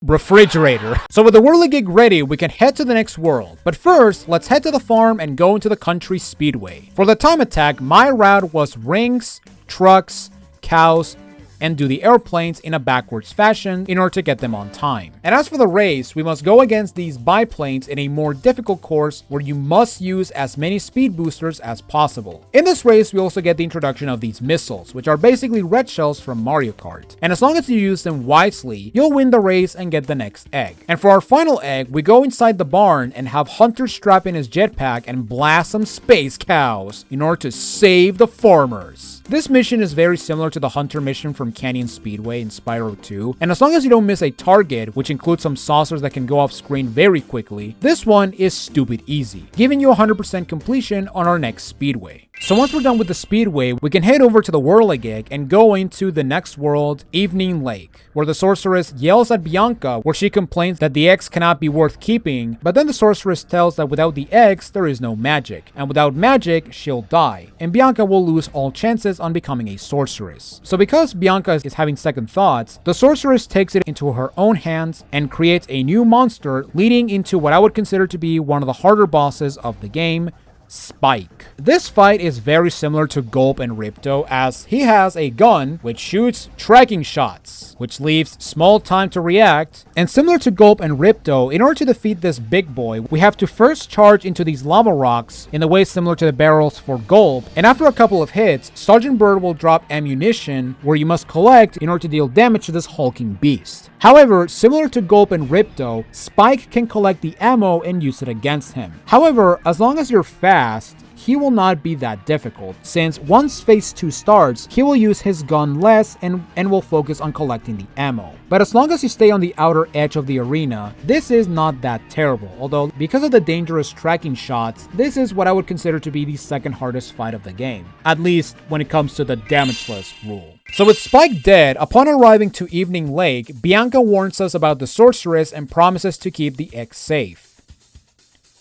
Speaker 1: Refrigerator. So with the whirligig ready, we can head to the next world. But first, let's head to the farm and go into the country speedway. For the time attack, my route was rings, trucks, cows, and do the airplanes in a backwards fashion in order to get them on time. And as for the race, we must go against these biplanes in a more difficult course where you must use as many speed boosters as possible. In this race, we also get the introduction of these missiles, which are basically red shells from Mario Kart. And as long as you use them wisely, you'll win the race and get the next egg. And for our final egg, we go inside the barn and have Hunter strap in his jetpack and blast some space cows in order to save the farmers. This mission is very similar to the Hunter mission from Canyon Speedway in Spyro 2, and as long as you don't miss a target, which includes some saucers that can go off screen very quickly, this one is stupid easy, giving you 100% completion on our next speedway. So once we're done with the speedway, we can head over to the whirligig and go into the next world, Evening Lake, where the sorceress yells at Bianca where she complains that the eggs cannot be worth keeping, but then the sorceress tells that without the eggs, there is no magic, and without magic, she'll die, and Bianca will lose all chances on becoming a sorceress. So because Bianca is having second thoughts, the sorceress takes it into her own hands and creates a new monster, leading into what I would consider to be one of the harder bosses of the game, Spike. This fight is very similar to Gulp and Ripto, as he has a gun which shoots tracking shots, which leaves small time to react. And similar to Gulp and Ripto, in order to defeat this big boy, we have to first charge into these lava rocks in a way similar to the barrels for Gulp, and after a couple of hits, Sergeant Bird will drop ammunition where you must collect in order to deal damage to this hulking beast. However, similar to Gulp and Ripto, Spike can collect the ammo and use it against him. However, as long as you're fast, he will not be that difficult, since once phase 2 starts, he will use his gun less and will focus on collecting the ammo. But as long as you stay on the outer edge of the arena, this is not that terrible, although because of the dangerous tracking shots, this is what I would consider to be the second hardest fight of the game, at least when it comes to the damageless rule. So with Spike dead, upon arriving to Evening Lake, Bianca warns us about the sorceress and promises to keep the egg safe.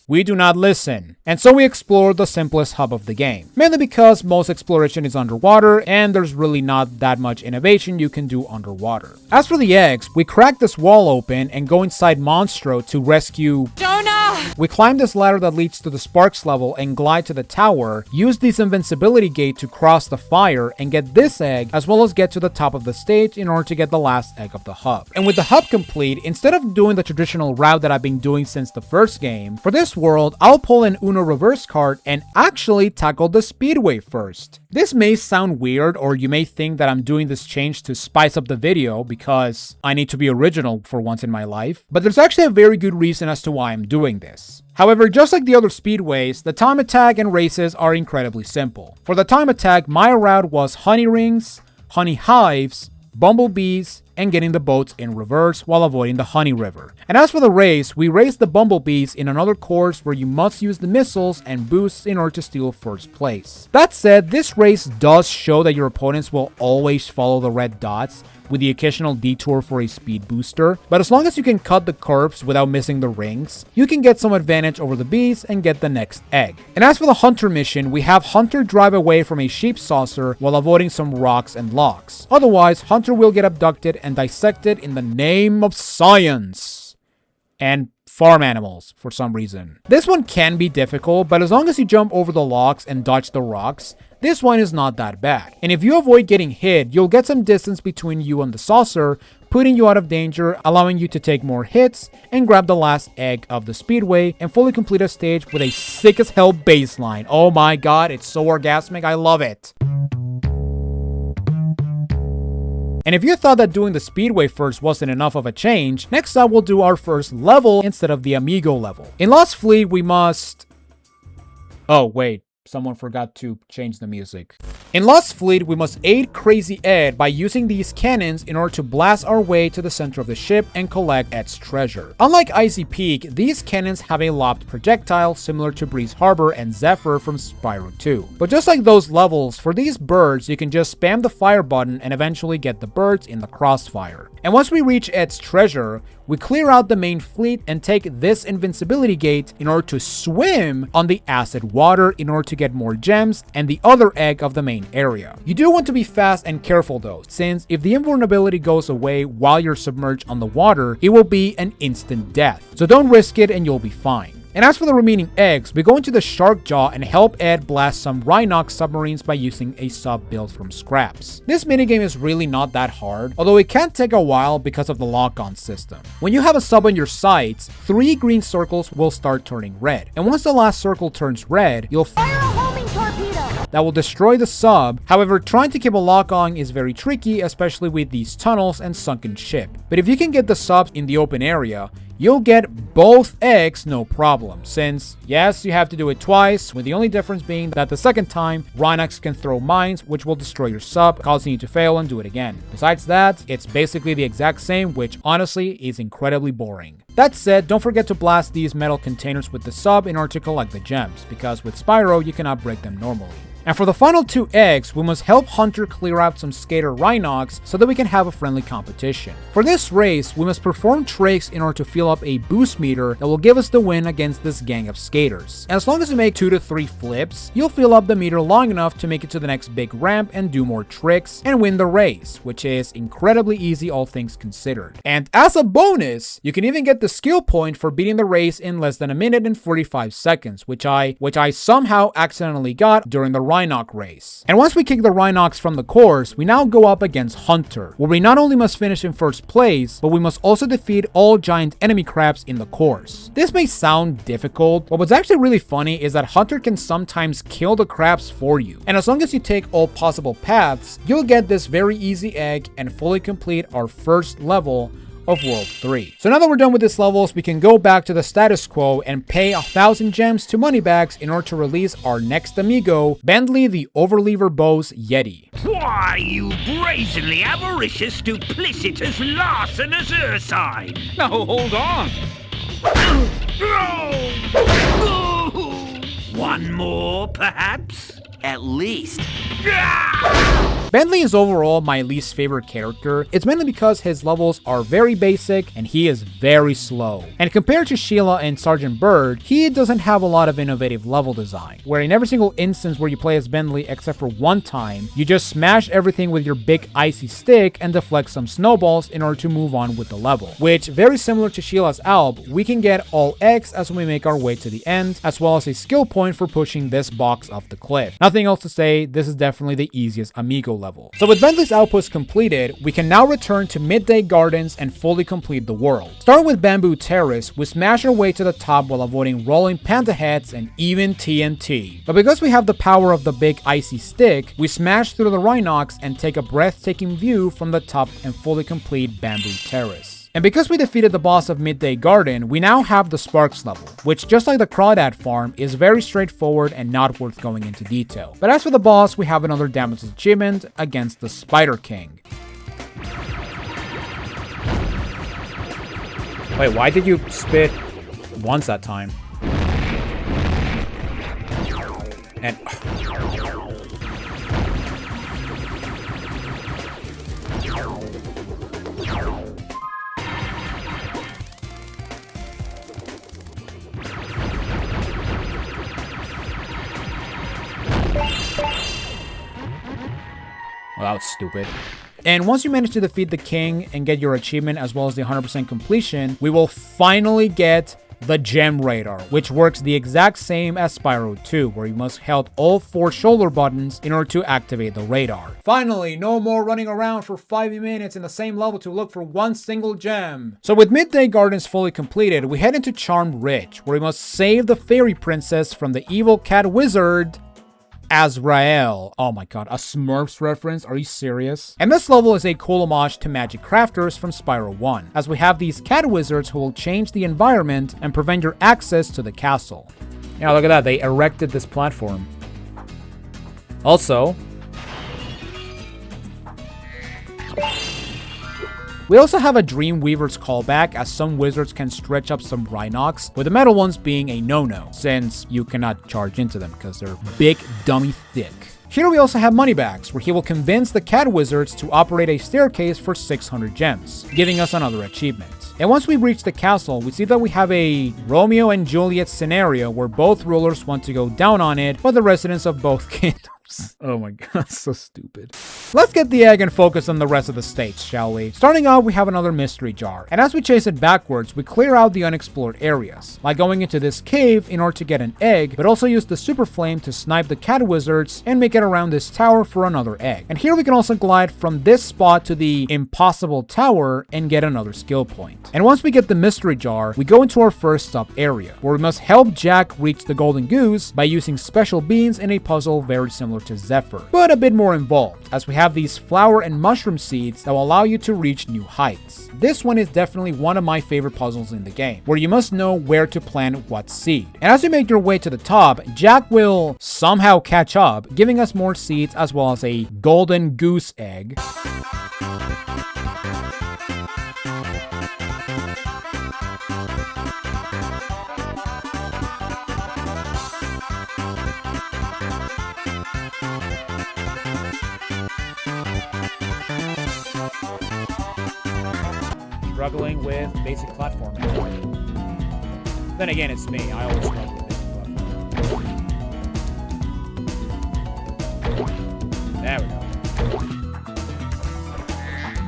Speaker 1: We do not listen. And so we explore the simplest hub of the game, mainly because most exploration is underwater and there's really not that much innovation you can do underwater. As for the eggs, we crack this wall open and go inside Monstro to rescue Jonah! We climb this ladder that leads to the Sparks level and glide to the tower, use this invincibility gate to cross the fire and get this egg, as well as get to the top of the stage in order to get the last egg of the hub. And with the hub complete, instead of doing the traditional route that I've been doing since the first game, for this world, I'll pull an Uno reverse card and actually tackle the speedway first. This may sound weird, or you may think that I'm doing this change to spice up the video because I need to be original for once in my life, but there's actually a very good reason as to why I'm doing this. However, just like the other speedways, the time attack and races are incredibly simple. For the time attack, my route was honey rings, honey hives, bumblebees, and getting the boats in reverse while avoiding the honey river. And as for the race, we race the bumblebees in another course where you must use the missiles and boosts in order to steal first place. That said, this race does show that your opponents will always follow the red dots, with the occasional detour for a speed booster, but as long as you can cut the curves without missing the rings, you can get some advantage over the bees and get the next egg. And as for the Hunter mission, we have Hunter drive away from a sheep saucer while avoiding some rocks and logs. Otherwise, Hunter will get abducted and dissected in the name of science and farm animals for some reason. This one can be difficult, but as long as you jump over the logs and dodge the rocks, this one is not that bad. And if you avoid getting hit, you'll get some distance between you and the saucer, putting you out of danger, allowing you to take more hits and grab the last egg of the speedway and fully complete a stage with a sick as hell baseline. Oh my god, it's so orgasmic, I love it. And if you thought that doing the speedway first wasn't enough of a change, next up we'll do our first level instead of the Amigo level. In Lost Fleet, we must... Oh, wait. Someone forgot to change the music. In Lost Fleet, we must aid Crazy Ed by using these cannons in order to blast our way to the center of the ship and collect Ed's treasure. Unlike Icy Peak, these cannons have a lobbed projectile similar to Breeze Harbor and Zephyr from Spyro 2. But just like those levels, for these birds, you can just spam the fire button and eventually get the birds in the crossfire. And once we reach Ed's treasure, we clear out the main fleet and take this invincibility gate in order to swim on the acid water in order to get more gems and the other egg of the main area. You do want to be fast and careful though, since if the invulnerability goes away while you're submerged on the water, it will be an instant death. So don't risk it and you'll be fine. And as for the remaining eggs, we go into the Shark Jaw and help Ed blast some Rhinox submarines by using a sub built from scraps. This minigame is really not that hard, although it can take a while because of the lock-on system. When you have a sub on your sights, 3 green circles will start turning red. And once the last circle turns red, you'll fire a homing torpedo that will destroy the sub. However, trying to keep a lock on is very tricky, especially with these tunnels and sunken ship. But if you can get the subs in the open area, you'll get both eggs no problem, since yes, you have to do it twice, with the only difference being that the second time, Rhinox can throw mines which will destroy your sub, causing you to fail and do it again. Besides that, it's basically the exact same, which honestly is incredibly boring. That said, don't forget to blast these metal containers with the sub in order to collect the gems, because with Spyro you cannot break them normally. And for the final 2 eggs, we must help Hunter clear out some Skater Rhinox so that we can have a friendly competition. For this race, we must perform tricks in order to fill up a boost meter that will give us the win against this gang of skaters. And as long as you make 2 to 3 flips, you'll fill up the meter long enough to make it to the next big ramp and do more tricks and win the race, which is incredibly easy all things considered. And as a bonus, you can even get the skill point for beating the race in less than 1 minute and 45 seconds, which I somehow accidentally got during the Rhinox race. And once we kick the Rhinox from the course, we now go up against Hunter, where we not only must finish in first place, but we must also defeat all giant enemy crabs in the course. This may sound difficult, but what's actually really funny is that Hunter can sometimes kill the crabs for you. And as long as you take all possible paths, you'll get this very easy egg and fully complete our first level of World 3. So now that we're done with these levels, we can go back to the status quo and pay 1,000 gems to Moneybags in order to release our next amigo, Bentley the Overlever Bose Yeti.
Speaker 5: Why, you brazenly avaricious, duplicitous, larcenous ursine!
Speaker 2: Now hold on!
Speaker 5: One more, perhaps? At least.
Speaker 1: Bentley is overall my least favorite character. It's mainly because his levels are very basic and he is very slow. And compared to Sheila and Sergeant Byrd, he doesn't have a lot of innovative level design, where in every single instance where you play as Bentley except for one time, you just smash everything with your big icy stick and deflect some snowballs in order to move on with the level. Which, very similar to Sheila's Alb, we can get all X as we make our way to the end, as well as a skill point for pushing this box off the cliff. Nothing else to say, this is definitely the easiest Amigo level. So with Bentley's outpost completed, we can now return to Midday Gardens and fully complete the world. Starting with Bamboo Terrace, we smash our way to the top while avoiding rolling panda heads and even TNT. But because we have the power of the big icy stick, we smash through the Rhinox and take a breathtaking view from the top and fully complete Bamboo Terrace. And because we defeated the boss of Midday Garden, we now have the Sparks level, which just like the Crawdad farm is very straightforward and not worth going into detail. But as for the boss, we have another Damages achievement against the Spider King. Wait, why did you spit once that time? And... Well, that was stupid. And once you manage to defeat the king and get your achievement as well as the 100% completion, we will finally get the Gem Radar, which works the exact same as Spyro 2, where you must hold all 4 shoulder buttons in order to activate the radar. Finally, no more running around for 5 minutes in the same level to look for one single gem. So with Midday Gardens fully completed, we head into Charmed Ridge, where we must save the fairy princess from the evil cat wizard, Azrael. Oh my god, a Smurfs reference? Are you serious? And this level is a cool homage to Magic Crafters from Spyro 1, as we have these cat wizards who will change the environment and prevent your access to the castle. Yeah, look at that, they erected this platform. Also, we also have a Dreamweaver's callback, as some wizards can stretch up some Rhinox, with the metal ones being a no-no, since you cannot charge into them because they're big, dummy thick. Here we also have Moneybags, where he will convince the cat wizards to operate a staircase for 600 gems, giving us another achievement. And once we reach the castle, we see that we have a Romeo and Juliet scenario where both rulers want to go down on it, but the residents of both kingdoms. Oh my god, so stupid. Let's get the egg and focus on the rest of the stage, shall we? Starting out, we have another mystery jar, and as we chase it backwards, we clear out the unexplored areas, like going into this cave in order to get an egg, but also use the super flame to snipe the cat wizards and make it around this tower for another egg. And here we can also glide from this spot to the impossible tower and get another skill point. And once we get the mystery jar, we go into our first stop area, where we must help Jack reach the golden goose by using special beans in a puzzle very similar to Zephyr, but a bit more involved, as we have these flower and mushroom seeds that will allow you to reach new heights. This one is definitely one of my favorite puzzles in the game, where you must know where to plant what seed. And as you make your way to the top, Jack will somehow catch up, giving us more seeds as well as a golden goose egg. Struggling with basic platforming. Then again, it's me. I always struggle with basic platforming. There we go.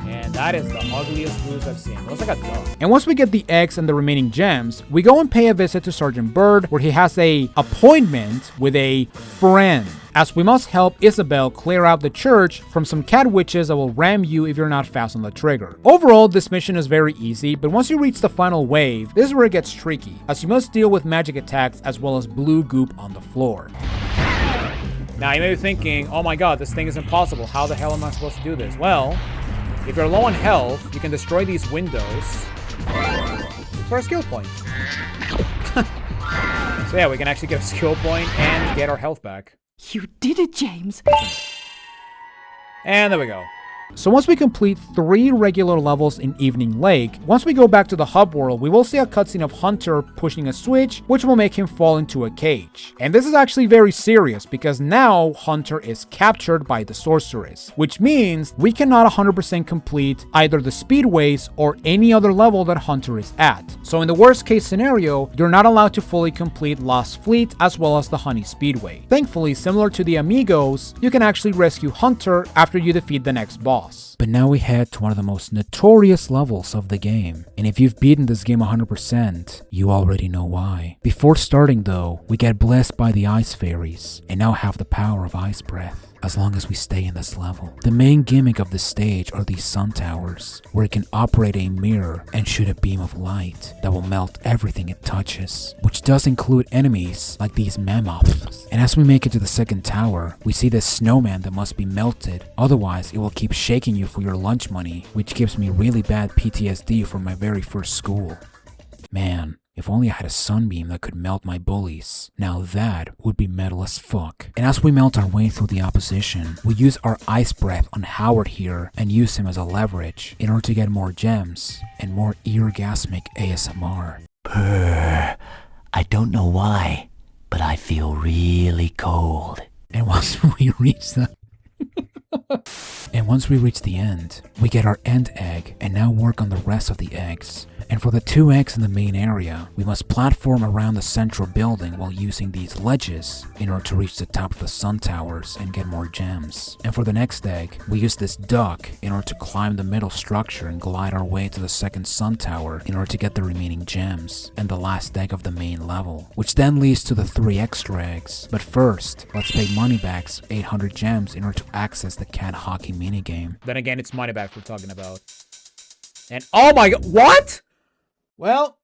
Speaker 1: And that is the ugliest goose I've seen. It looks like a dog. And once we get the eggs and the remaining gems, we go and pay a visit to Sergeant Byrd, where he has an appointment with a friend, as we must help Isabel clear out the church from some cat witches that will ram you if you're not fast on the trigger. Overall, this mission is very easy, but once you reach the final wave, this is where it gets tricky, as you must deal with magic attacks as well as blue goop on the floor. Now you may be thinking, oh my god, this thing is impossible, how the hell am I supposed to do this? Well, if you're low on health, you can destroy these windows for a skill point. So yeah, we can actually get a skill point and get our health back.
Speaker 7: You did it, James.
Speaker 1: And there we go. So once we complete 3 regular levels in Evening Lake, once we go back to the hub world, we will see a cutscene of Hunter pushing a switch, which will make him fall into a cage. And this is actually very serious because now Hunter is captured by the sorceress, which means we cannot 100% complete either the speedways or any other level that Hunter is at. So in the worst case scenario, you're not allowed to fully complete Lost Fleet as well as the Honey Speedway. Thankfully, similar to the Amigos, you can actually rescue Hunter after you defeat the next boss. But now we head to one of the most notorious levels of the game. And if you've beaten this game 100%, you already know why. Before starting though, we get blessed by the Ice Fairies, and now have the power of Ice Breath. As long as we stay in this level. The main gimmick of this stage are these sun towers, where it can operate a mirror and shoot a beam of light that will melt everything it touches, which does include enemies like these mammoths. And as we make it to the second tower, we see this snowman that must be melted, otherwise it will keep shaking you for your lunch money, which gives me really bad PTSD from my very first school. Man. If only I had a sunbeam that could melt my bullies. Now that would be metal as fuck. And as we melt our way through the opposition, we use our Ice Breath on Howard here and use him as a leverage in order to get more gems and more eargasmic ASMR.
Speaker 7: Purr. I don't know why, but I feel really cold.
Speaker 1: And once we reach the end, we get our end egg and now work on the rest of the eggs. And for the 2 eggs in the main area, we must platform around the central building while using these ledges in order to reach the top of the sun towers and get more gems. And for the next egg, we use this duck in order to climb the middle structure and glide our way to the second sun tower in order to get the remaining gems and the last egg of the main level, which then leads to the 3 extra eggs. But first, let's pay Moneybags 800 gems in order to access the cat hockey minigame. Then again, it's Moneybags we're talking about. And oh my god, what? Well,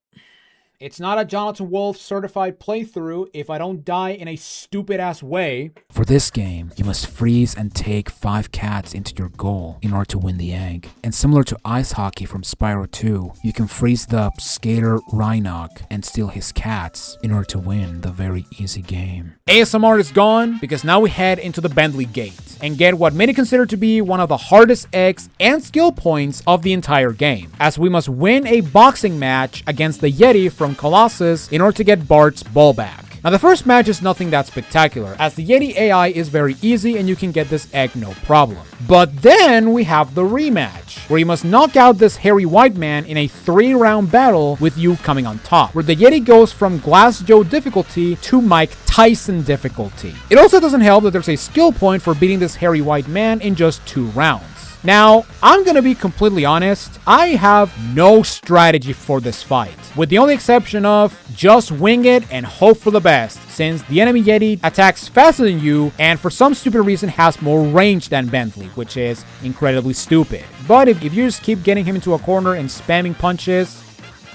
Speaker 1: it's not a Jonathan Wolf certified playthrough if I don't die in a stupid ass way. For this game, you must freeze and take 5 cats into your goal in order to win the egg. And similar to ice hockey from Spyro 2, you can freeze the skater Rhinoc and steal his cats in order to win the very easy game. ASMR is gone because now we head into the Bentley Gate and get what many consider to be one of the hardest eggs and skill points of the entire game, as we must win a boxing match against the Yeti from Colossus in order to get Bart's ball back. Now the first match is nothing that spectacular, as the Yeti AI is very easy and you can get this egg no problem. But then we have the rematch, where you must knock out this hairy white man in a 3-round battle with you coming on top, where the Yeti goes from Glass Joe difficulty to Mike Tyson difficulty. It also doesn't help that there's a skill point for beating this hairy white man in just 2 rounds. Now, I'm gonna be completely honest, I have no strategy for this fight, with the only exception of just wing it and hope for the best, since the enemy Yeti attacks faster than you and for some stupid reason has more range than Bentley, which is incredibly stupid. But if you just keep getting him into a corner and spamming punches,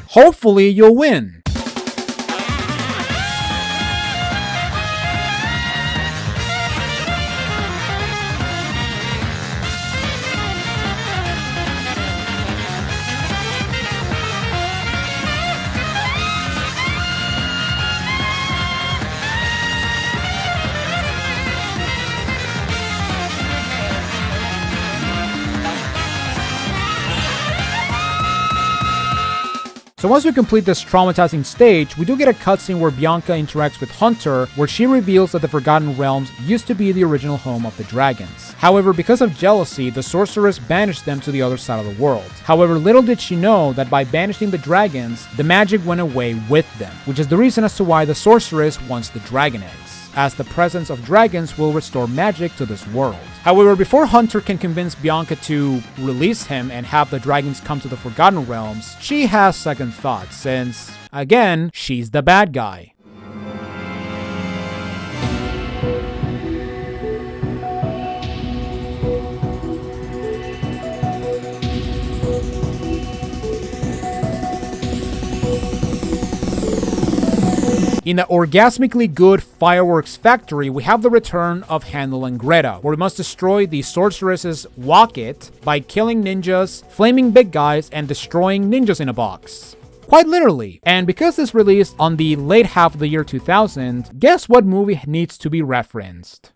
Speaker 1: hopefully you'll win. So once we complete this traumatizing stage, we do get a cutscene where Bianca interacts with Hunter, where she reveals that the Forgotten Realms used to be the original home of the dragons. However, because of jealousy, the sorceress banished them to the other side of the world. However, little did she know that by banishing the dragons, the magic went away with them, which is the reason as to why the sorceress wants the dragon eggs, as the presence of dragons will restore magic to this world. However, before Hunter can convince Bianca to release him and have the dragons come to the Forgotten Realms, she has second thoughts since, again, she's the bad guy. In the orgasmically good fireworks factory, we have the return of Handel and Greta, where we must destroy the sorceress's Wocket by killing ninjas, flaming big guys, and destroying ninjas in a box. Quite literally. And because this released on the late half of the year 2000, guess what movie needs to be referenced?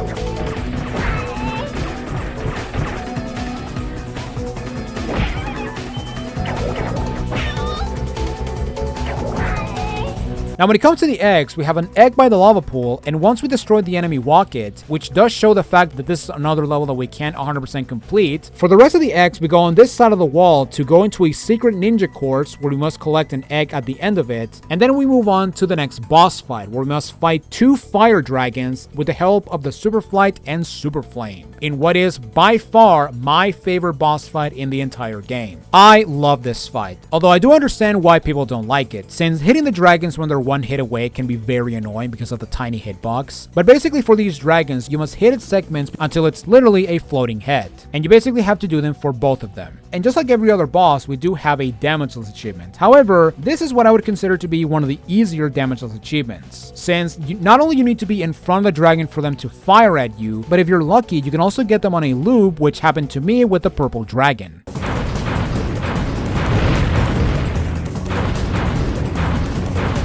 Speaker 1: Now when it comes to the eggs, we have an egg by the lava pool, and once we destroy the enemy walk it, which does show the fact that this is another level that we can't 100% complete, for the rest of the eggs we go on this side of the wall to go into a secret ninja course where we must collect an egg at the end of it, and then we move on to the next boss fight where we must fight 2 fire dragons with the help of the Super Flight and Super Flame, in what is by far my favorite boss fight in the entire game. I love this fight, although I do understand why people don't like it, since hitting the dragons when they're one hit away can be very annoying because of the tiny hitbox. But basically for these dragons, you must hit its segments until it's literally a floating head, and you basically have to do them for both of them. And just like every other boss, we do have a damageless achievement. However, this is what I would consider to be one of the easier damageless achievements, since not only you need to be in front of the dragon for them to fire at you, but if you're lucky, you can also get them on a loop, which happened to me with the purple dragon.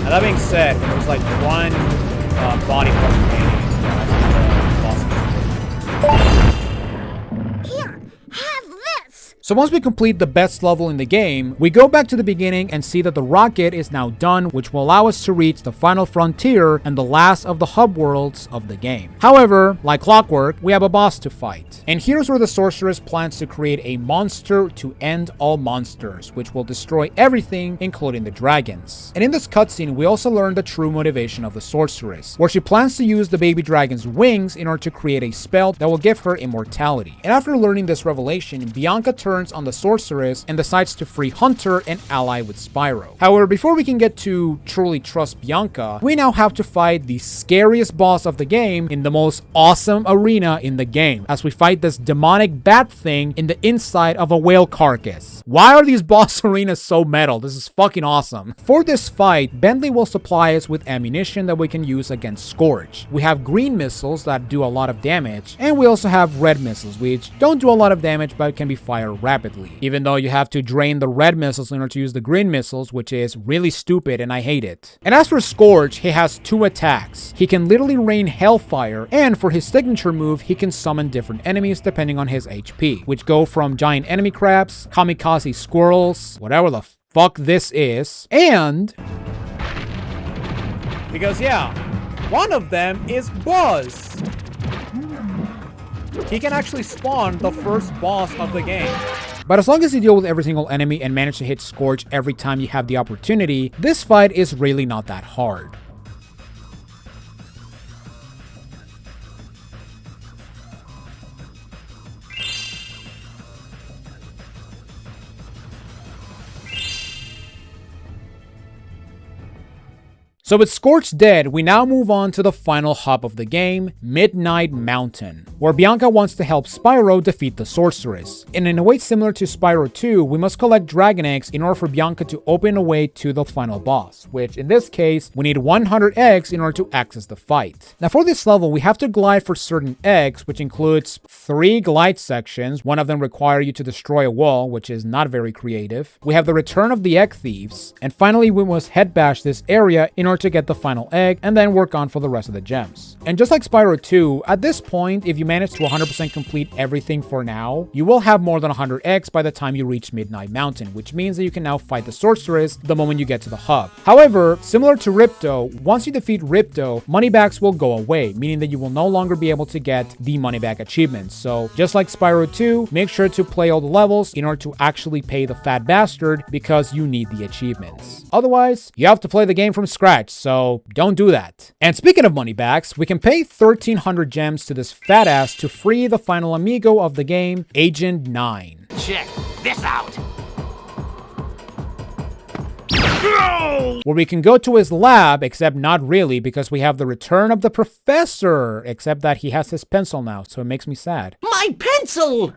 Speaker 1: Now that being said, when there's like one body part remaining,
Speaker 3: Here, have this!
Speaker 1: So once we complete the best level in the game, we go back to the beginning and see that the rocket is now done, which will allow us to reach the final frontier and the last of the hub worlds of the game. However, like clockwork, we have a boss to fight. And here's where the sorceress plans to create a monster to end all monsters, which will destroy everything, including the dragons. And in this cutscene, we also learn the true motivation of the sorceress, where she plans to use the baby dragon's wings in order to create a spell that will give her immortality. And after learning this revelation, Bianca turns on the sorceress and decides to free Hunter and ally with Spyro. However, before we can get to truly trust Bianca, we now have to fight the scariest boss of the game in the most awesome arena in the game, as we fight this demonic bat thing in the inside of a whale carcass. Why are these boss arenas so metal? This is fucking awesome. For this fight, Bentley will supply us with ammunition that we can use against Scourge. We have green missiles that do a lot of damage, and we also have red missiles, which don't do a lot of damage but can be fired rapidly, even though you have to drain the red missiles in order to use the green missiles, which is really stupid and I hate it. And as for Scourge, he has 2 attacks. He can literally rain hellfire, and for his signature move, he can summon different enemies depending on his HP, which go from giant enemy crabs, kamikaze squirrels, whatever the fuck this is, and because yeah, one of them is Buzz. He can actually spawn the first boss of the game. But as long as you deal with every single enemy and manage to hit Scourge every time you have the opportunity, this fight is really not that hard. So with Scorch dead, we now move on to the final hub of the game, Midnight Mountain, where Bianca wants to help Spyro defeat the sorceress. And in a way similar to Spyro 2, we must collect dragon eggs in order for Bianca to open a way to the final boss, which in this case, we need 100 eggs in order to access the fight. Now for this level, we have to glide for certain eggs, which includes 3 glide sections. One of them require you to destroy a wall, which is not very creative. We have the return of the egg thieves, and finally we must head bash this area in order to get the final egg and then work on for the rest of the gems. And just like Spyro 2, at this point, if you manage to 100% complete everything for now, you will have more than 100 eggs by the time you reach Midnight Mountain, which means that you can now fight the sorceress the moment you get to the hub. However, similar to Ripto, once you defeat Ripto, moneybacks will go away, meaning that you will no longer be able to get the moneyback achievements. So just like Spyro 2, make sure to play all the levels in order to actually pay the fat bastard because you need the achievements. Otherwise, you have to play the game from scratch, so don't do that. And speaking of moneybacks, we can pay 1,300 gems to this fat ass to free the final amigo of the game, Agent 9.
Speaker 5: Check this out.
Speaker 1: Where we can go to his lab, except not really, because we have the return of the professor, except that he has his pencil now, so it makes me sad.
Speaker 6: My pencil!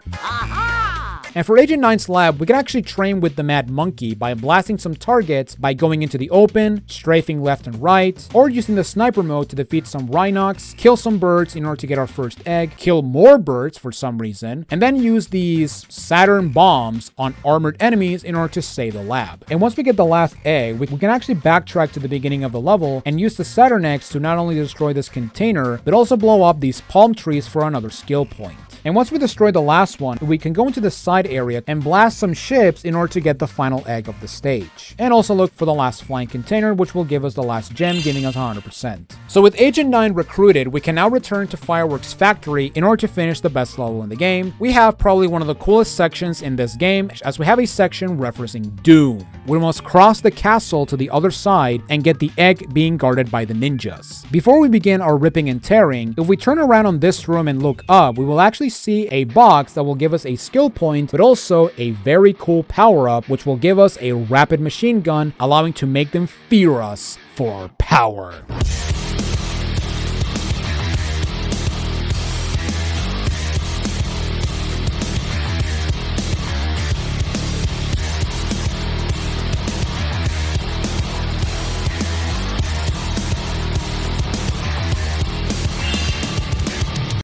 Speaker 1: And for Agent 9's lab, we can actually train with the Mad Monkey by blasting some targets by going into the open, strafing left and right, or using the sniper mode to defeat some Rhinox, kill some birds in order to get our first egg, kill more birds for some reason, and then use these Saturn bombs on armored enemies in order to save the lab. And once we get the last egg, we can actually backtrack to the beginning of the level and use the Saturn eggs to not only destroy this container, but also blow up these palm trees for another skill point. And once we destroy the last one, we can go into the side area and blast some ships in order to get the final egg of the stage. And also look for the last flying container, which will give us the last gem, giving us 100%. So with Agent 9 recruited, we can now return to Fireworks Factory in order to finish the best level in the game. We have probably one of the coolest sections in this game, as we have a section referencing Doom. We must cross the castle to the other side and get the egg being guarded by the ninjas. Before we begin our ripping and tearing, if we turn around on this room and look up, we will actually see a box that will give us a skill point, but also a very cool power-up, which will give us a rapid machine gun, allowing to make them fear us for our power.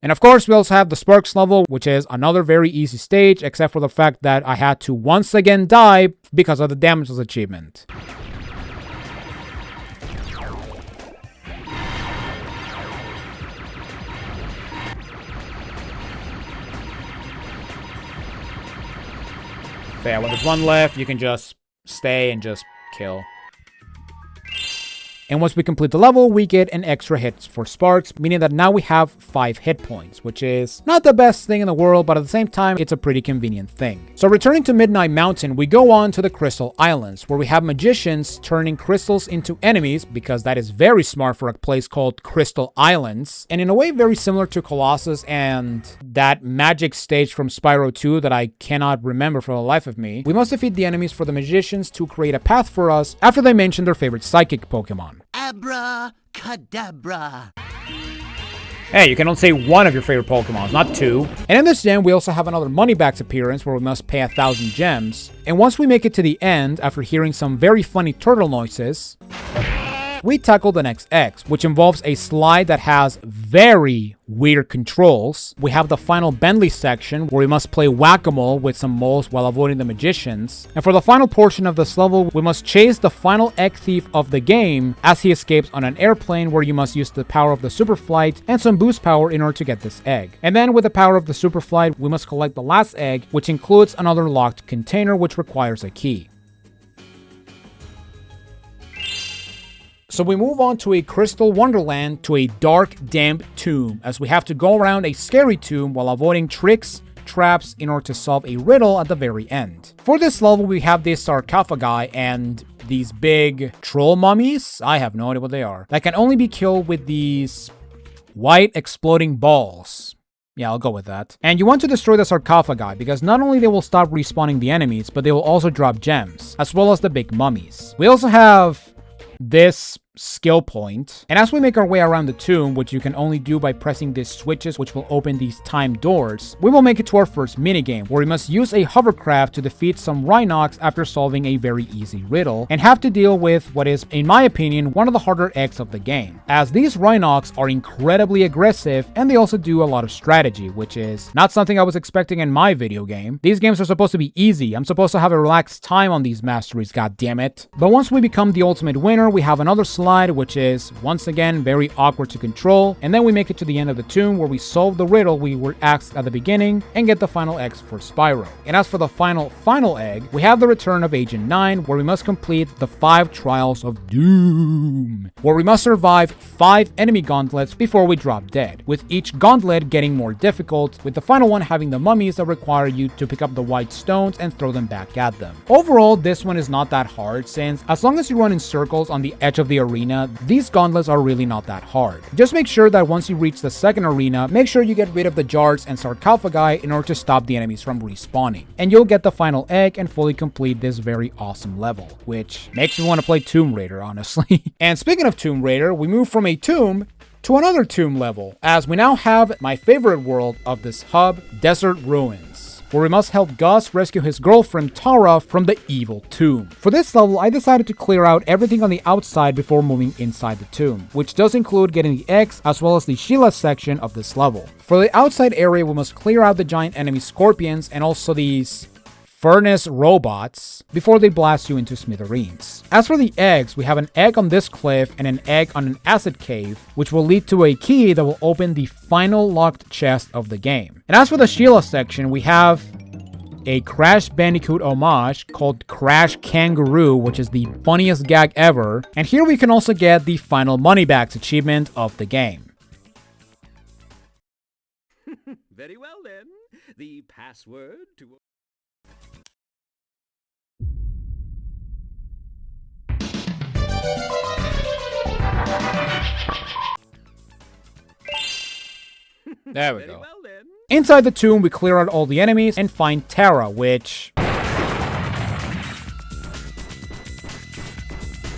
Speaker 1: And of course, we also have the Sparks level, which is another very easy stage, except for the fact that I had to once again die because of the damages achievement. So yeah, when there's one left, you can just stay and just kill. And once we complete the level, we get an extra hit for Sparks, meaning that now we have 5 hit points, which is not the best thing in the world, but at the same time, it's a pretty convenient thing. So returning to Midnight Mountain, we go on to the Crystal Islands, where we have magicians turning crystals into enemies, because that is very smart for a place called Crystal Islands, and in a way very similar to Colossus and that magic stage from Spyro 2 that I cannot remember for the life of me. We must defeat the enemies for the magicians to create a path for us after they mention their favorite psychic Pokemon.
Speaker 7: Abracadabra.
Speaker 1: Hey, you can only say one of your favorite Pokemon, not 2. And in this gym, we also have another Moneybags appearance where we must pay 1,000 gems. And once we make it to the end, after hearing some very funny turtle noises, we tackle the next X, which involves a slide that has very weird controls. We have the final Bentley section where we must play whack-a-mole with some moles while avoiding the magicians. And for the final portion of this level, we must chase the final egg thief of the game as he escapes on an airplane, where you must use the power of the super flight and some boost power in order to get this egg. And then with the power of the super flight, we must collect the last egg, which includes another locked container which requires a key. So we move on to a Crystal Wonderland, to a dark, damp tomb, as we have to go around a scary tomb while avoiding tricks, traps in order to solve a riddle at the very end. For this level, we have this sarcophagi and these big troll mummies, I have no idea what they are, that can only be killed with these white exploding balls. Yeah, I'll go with that. And you want to destroy the sarcophagi because not only they will stop respawning the enemies, but they will also drop gems, as well as the big mummies. We also have this skill point, and as we make our way around the tomb, which you can only do by pressing these switches which will open these timed doors, we will make it to our first minigame, where we must use a hovercraft to defeat some Rhinox after solving a very easy riddle, and have to deal with what is, in my opinion, one of the harder eggs of the game, as these Rhinox are incredibly aggressive and they also do a lot of strategy, which is not something I was expecting in my video game. These games are supposed to be easy. I'm supposed to have a relaxed time on these masteries, god damn it. But once we become the ultimate winner, we have another slide, which is once again very awkward to control, and then we make it to the end of the tomb where we solve the riddle we were asked at the beginning and get the final eggs for Spyro. And as for the final egg, we have the return of Agent 9, where we must complete the 5 trials of Doom, where we must survive 5 enemy gauntlets before we drop dead, with each gauntlet getting more difficult, with the final one having the mummies that require you to pick up the white stones and throw them back at them. Overall, this one is not that hard, since as long as you run in circles on the edge of the arena, these gauntlets are really not that hard. Just make sure that once you reach the second arena, make sure you get rid of the jars and sarcophagi in order to stop the enemies from respawning. And you'll get the final egg and fully complete this very awesome level, which makes me want to play Tomb Raider, honestly. And speaking of Tomb Raider, we move from a tomb to another tomb level, as we now have my favorite world of this hub, Desert Ruins, where we must help Gus rescue his girlfriend Tara from the evil tomb. For this level, I decided to clear out everything on the outside before moving inside the tomb, which does include getting the eggs as well as the Sheila section of this level. For the outside area, we must clear out the giant enemy scorpions and also these furnace robots before they blast you into smithereens. As for the eggs, we have an egg on this cliff and an egg on an acid cave, which will lead to a key that will open the final locked chest of the game. And as for the Sheila section, we have a Crash Bandicoot homage called Crash Kangaroo, which is the funniest gag ever. And here we can also get the final Moneybags achievement of the game.
Speaker 5: Very well then. The password to...
Speaker 1: There we
Speaker 5: Very
Speaker 1: go.
Speaker 5: well then.
Speaker 1: Inside the tomb, we clear out all the enemies and find Terra, which...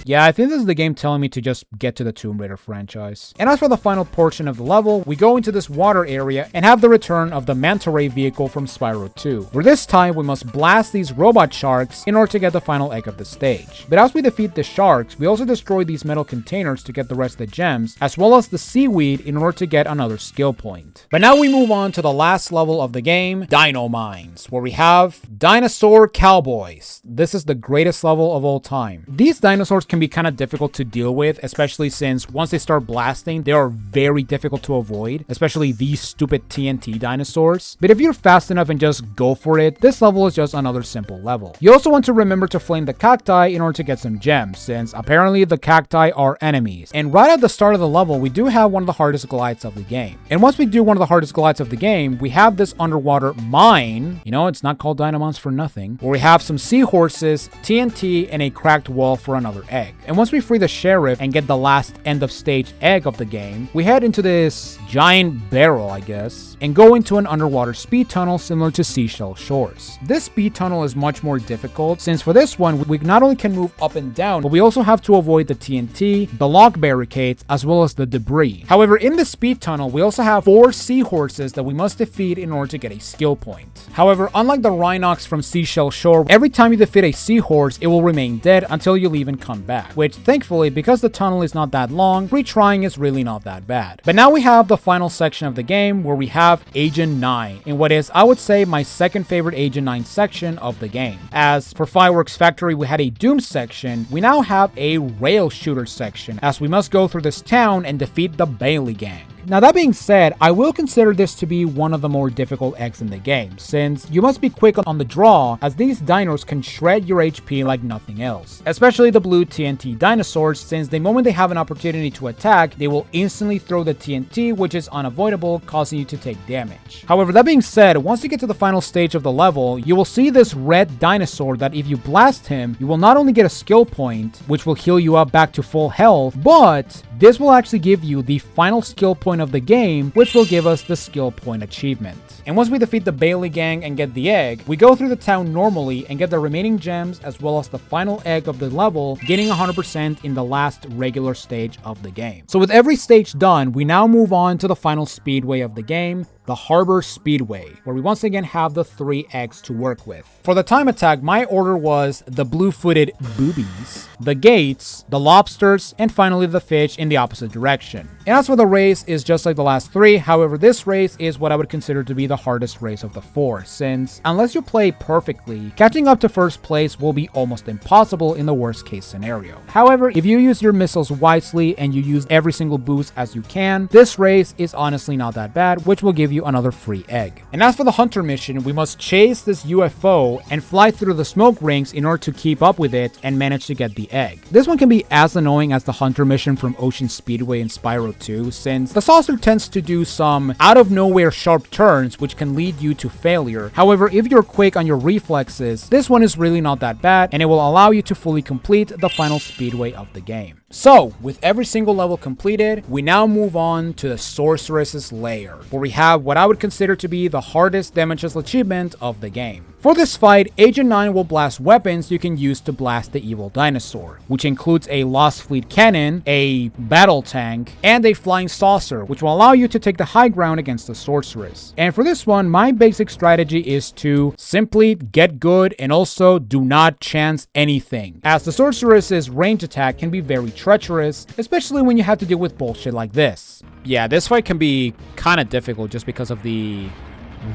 Speaker 1: yeah, I think this is the game telling me to just get to the Tomb Raider franchise. And as for the final portion of the level, we go into this water area and have the return of the Manta Ray vehicle from Spyro 2, where this time we must blast these robot sharks in order to get the final egg of the stage. But as we defeat the sharks, we also destroy these metal containers to get the rest of the gems, as well as the seaweed in order to get another skill point. But now we move on to the last level of the game, Dino Mines, where we have Dinosaur Cowboys. This is the greatest level of all time. These dinosaurs can be kind of difficult to deal with, especially since once they start blasting, they are very difficult to avoid, especially these stupid TNT dinosaurs. But if you're fast enough and just go for it, this level is just another simple level. You also want to remember to flame the cacti in order to get some gems, since apparently the cacti are enemies. And right at the start of the level, we do have one of the hardest glides of the game. And once we do one of the hardest glides of the game, we have this underwater mine, you know, it's not called Dynamons for nothing, where we have some seahorses, TNT, and a cracked wall for another egg. And once we free the sheriff and get the last end of stage egg of the game, we head into this giant barrel, I guess, and go into an underwater speed tunnel similar to Seashell Shores. This speed tunnel is much more difficult, since for this one, we not only can move up and down, but we also have to avoid the TNT, the log barricades, as well as the debris. However, in the speed tunnel, we also have 4 seahorses that we must defeat in order to get a skill point. However, unlike the Rhinox from Seashell Shore, every time you defeat a seahorse, it will remain dead until you leave and come back, which thankfully, because the tunnel is not that long, retrying is really not that bad. But now we have the final section of the game where we have Agent 9, in what is, I would say, my second favorite Agent 9 section of the game. As for Fireworks Factory, we had a Doom section, we now have a Rail Shooter section, as we must go through this town and defeat the Bailey Gang. Now that being said, I will consider this to be one of the more difficult eggs in the game, since you must be quick on the draw, as these dinos can shred your HP like nothing else. Especially the blue TNT dinosaurs, since the moment they have an opportunity to attack, they will instantly throw the TNT, which is unavoidable, causing you to take damage. However, that being said, once you get to the final stage of the level, you will see this red dinosaur that if you blast him, you will not only get a skill point, which will heal you up back to full health, but this will actually give you the final skill point of the game, which will give us the skill point achievement. And once we defeat the Bailey Gang and get the egg, we go through the town normally and get the remaining gems as well as the final egg of the level, getting 100% in the last regular stage of the game. So with every stage done, we now move on to the final speedway of the game, the Harbor Speedway, where we once again have the 3 eggs to work with. For the time attack, my order was the blue-footed boobies, the gates, the lobsters, and finally the fish in the opposite direction. And as for the race, is just like the last 3, however, this race is what I would consider to be the hardest race of the 4, since unless you play perfectly, catching up to first place will be almost impossible in the worst case scenario. However, if you use your missiles wisely and you use every single boost as you can, this race is honestly not that bad, which will give you another free egg. And as for the Hunter mission, we must chase this UFO and fly through the smoke rings in order to keep up with it and manage to get the egg. This one can be as annoying as the Hunter mission from Ocean Speedway in Spyro 2, since the saucer tends to do some out of nowhere sharp turns which can lead you to failure. However, if you're quick on your reflexes, this one is really not that bad and it will allow you to fully complete the final speedway of the game. So, with every single level completed, we now move on to the Sorceress's Lair, where we have what I would consider to be the hardest damageless achievement of the game. For this fight, Agent 9 will blast weapons you can use to blast the evil dinosaur, which includes a Lost Fleet cannon, a battle tank, and a flying saucer, which will allow you to take the high ground against the sorceress. And for this one, my basic strategy is to simply get good and also do not chance anything, as the sorceress's range attack can be very treacherous, especially when you have to deal with bullshit like this. Yeah, this fight can be kind of difficult just because of the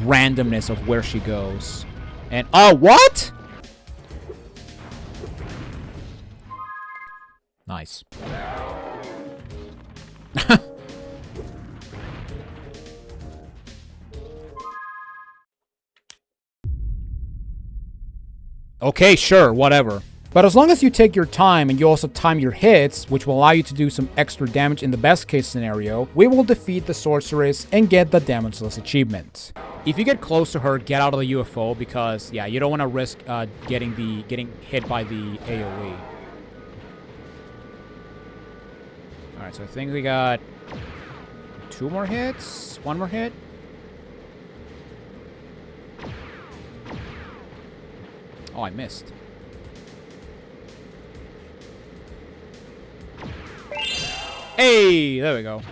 Speaker 1: randomness of where she goes. And, what? Nice. Okay, sure, whatever. But as long as you take your time and you also time your hits, which will allow you to do some extra damage in the best case scenario, we will defeat the sorceress and get the damageless achievement. If you get close to her, get out of the UFO because, yeah, you don't want to risk getting hit by the AoE. Alright, so I think we got 2 more hits, 1 more hit. Oh, I missed. Hey, there we go.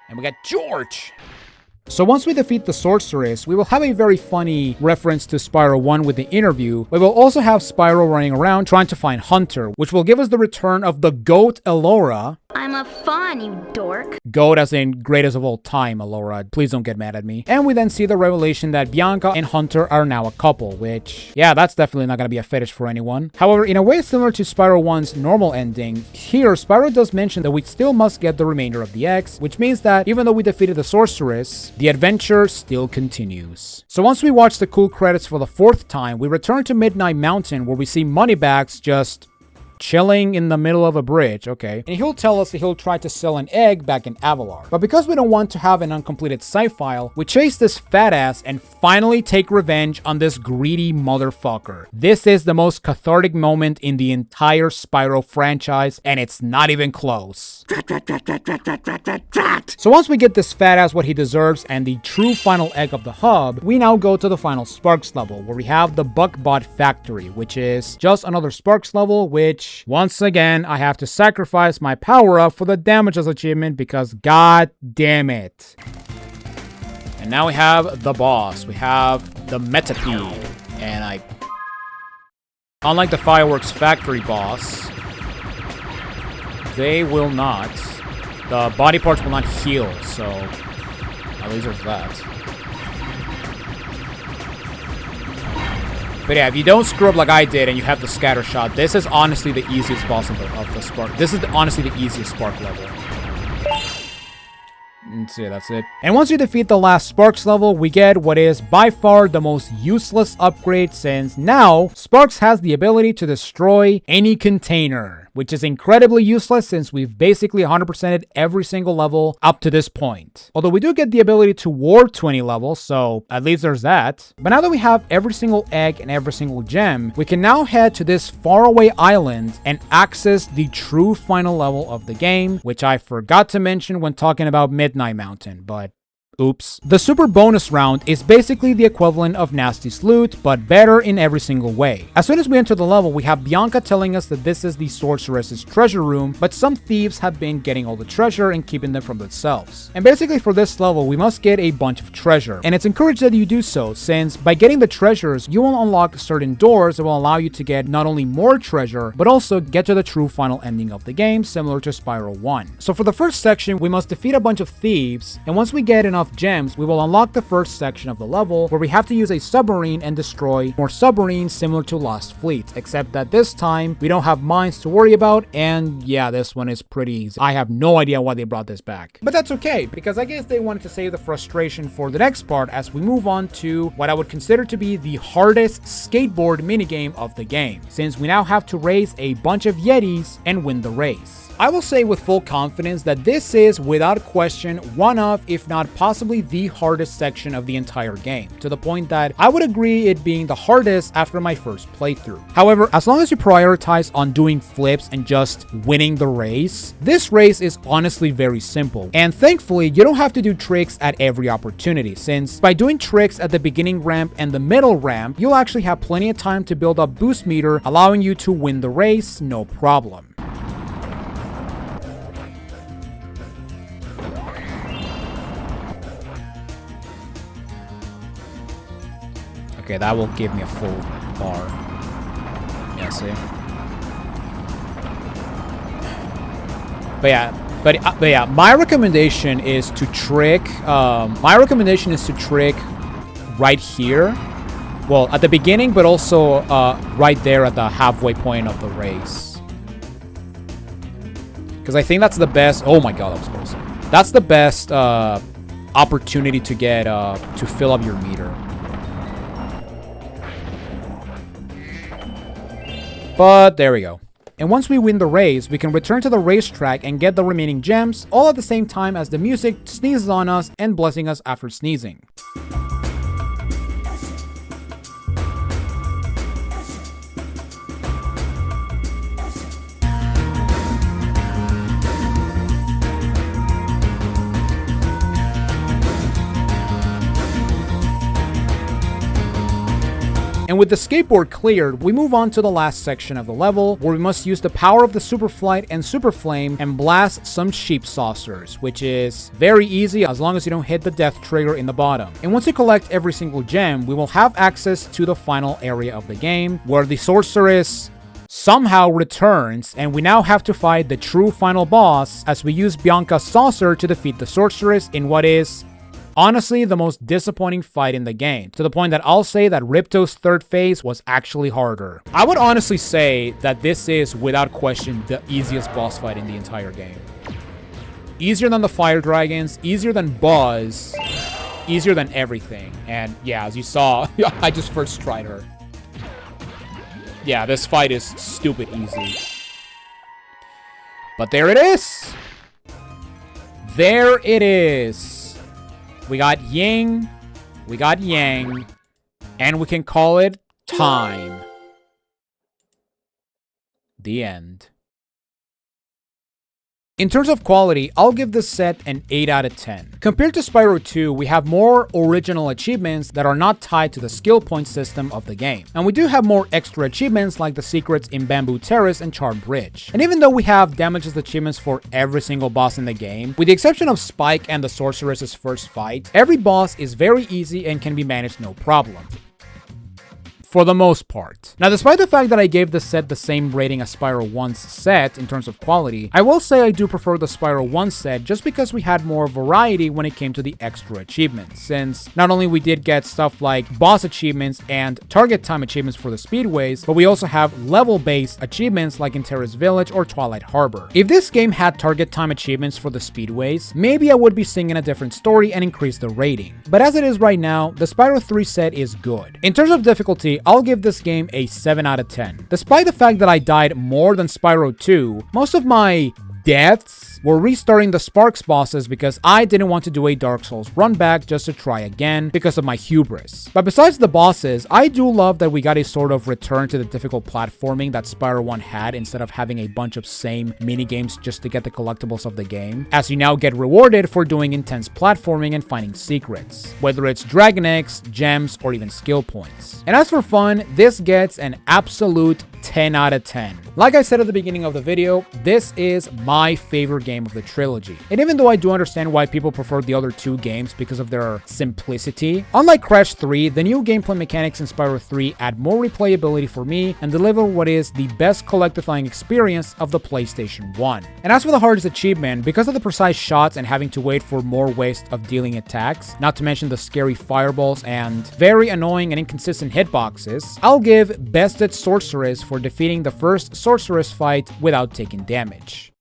Speaker 1: And we got George. So once we defeat the sorceress, we will have a very funny reference to Spyro 1 with the interview. We will also have Spyro running around trying to find Hunter, which will give us the return of the GOAT Elora.
Speaker 8: I'm a fawn, you dork.
Speaker 1: GOAT as in greatest of all time, Elora. Please don't get mad at me. And we then see the revelation that Bianca and Hunter are now a couple, which, yeah, that's definitely not gonna be a fetish for anyone. However, in a way similar to Spyro 1's normal ending, here Spyro does mention that we still must get the remainder of the eggs, which means that even though we defeated the sorceress, the adventure still continues. So once we watch the cool credits for the 4th time, we return to Midnight Mountain where we see Moneybags just chilling in the middle of a bridge, okay. And he'll tell us that he'll try to sell an egg back in Avalar. But because we don't want to have an uncompleted side file, we chase this fat ass and finally take revenge on this greedy motherfucker. This is the most cathartic moment in the entire Spyro franchise, and it's not even close. So once we get this fat ass what he deserves and the true final egg of the hub, we now go to the final Sparks level, where we have the Buckbot Factory, which is just another Sparks level, which once again, I have to sacrifice my power-up for the damages achievement because god damn it. And now we have the boss. We have the Metapede. And unlike the Fireworks Factory boss, they will not. The body parts will not heal, so at least there's that. But yeah, if you don't screw up like I did and you have the scatter shot, this is honestly the easiest boss of the Spark. This is honestly the easiest Spark level. So yeah, that's it. And once you defeat the last Sparks level, we get what is by far the most useless upgrade, since now Sparks has the ability to destroy any container, which is incredibly useless since we've basically 100%ed every single level up to this point. Although we do get the ability to warp 20 levels, so at least there's that. But now that we have every single egg and every single gem, we can now head to this faraway island and access the true final level of the game, which I forgot to mention when talking about Midnight Mountain, but oops. The super bonus round is basically the equivalent of Nasty's loot, but better in every single way. As soon as we enter the level, we have Bianca telling us that this is the sorceress's treasure room, but some thieves have been getting all the treasure and keeping them for themselves. And basically for this level, we must get a bunch of treasure. And it's encouraged that you do so, since by getting the treasures, you will unlock certain doors that will allow you to get not only more treasure, but also get to the true final ending of the game, similar to Spyro 1. So for the first section, we must defeat a bunch of thieves, and once we get enough gems, we will unlock the first section of the level where we have to use a submarine and destroy more submarines similar to Lost Fleet, except that this time we don't have mines to worry about, and yeah, this one is pretty easy. I have no idea why they brought this back. But that's okay, because I guess they wanted to save the frustration for the next part as we move on to what I would consider to be the hardest skateboard minigame of the game, since we now have to race a bunch of Yetis and win the race. I will say with full confidence that this is, without question, one of, if not possibly the hardest section of the entire game, to the point that I would agree it being the hardest after my first playthrough. However, as long as you prioritize on doing flips and just winning the race, this race is honestly very simple. And thankfully, you don't have to do tricks at every opportunity, since by doing tricks at the beginning ramp and the middle ramp, you'll actually have plenty of time to build up boost meter, allowing you to win the race no problem. Okay, that will give me a full bar. Yeah, see? But yeah, my recommendation is to trick right here. Well, at the beginning, but also right there at the halfway point of the race. Because I think that's the best... Oh my god, that was close. That's the best opportunity to get to fill up your meter. But there we go. And once we win the race, we can return to the racetrack and get the remaining gems, all at the same time as the music sneezes on us and blessing us after sneezing. And with the skateboard cleared, we move on to the last section of the level, where we must use the power of the Super Flight and Super Flame and blast some sheep saucers, which is very easy as long as you don't hit the death trigger in the bottom. And once you collect every single gem, we will have access to the final area of the game, where the sorceress somehow returns, and we now have to fight the true final boss as we use Bianca's saucer to defeat the sorceress in what is honestly the most disappointing fight in the game, to the point that I'll say that Ripto's third phase was actually harder. I would honestly say that this is, without question, the easiest boss fight in the entire game. Easier than the fire dragons, easier than Buzz, easier than everything. And yeah, as you saw, I just first tried her. Yeah, this fight is stupid easy. But there it is! There it is! We got yin, we got yang, and we can call it time. The end. In terms of quality, I'll give this set an 8 out of 10. Compared to Spyro 2, we have more original achievements that are not tied to the skill point system of the game. And we do have more extra achievements like the secrets in Bamboo Terrace and Charm Bridge. And even though we have damages achievements for every single boss in the game, with the exception of Spike and the Sorceress's first fight, every boss is very easy and can be managed no problem. For the most part. Now, despite the fact that I gave this set the same rating as Spyro 1's set in terms of quality, I will say I do prefer the Spyro 1 set just because we had more variety when it came to the extra achievements, since not only we did get stuff like boss achievements and target time achievements for the speedways, but we also have level-based achievements like in Terrace Village or Twilight Harbor. If this game had target time achievements for the speedways, maybe I would be singing a different story and increase the rating. But as it is right now, the Spyro 3 set is good. In terms of difficulty, I'll give this game a 7 out of 10. Despite the fact that I died more than Spyro 2, most of my deaths were restarting the Sparks bosses because I didn't want to do a Dark Souls run back just to try again because of my hubris. But besides the bosses, I do love that we got a sort of return to the difficult platforming that Spyro 1 had instead of having a bunch of same minigames just to get the collectibles of the game, as you now get rewarded for doing intense platforming and finding secrets, whether it's Dragon Eggs, gems, or even skill points. And as for fun, this gets an absolute 10 out of 10. Like I said at the beginning of the video, this is my favorite game of the trilogy. And even though I do understand why people prefer the other two games because of their simplicity, unlike Crash 3, the new gameplay mechanics in Spyro 3 add more replayability for me and deliver what is the best collectathon experience of the PlayStation 1. And as for the hardest achievement, because of the precise shots and having to wait for more waste of dealing attacks, not to mention the scary fireballs and very annoying and inconsistent hitboxes, I'll give Bested Sorceress for defeating the first Sorceress fight without taking damage.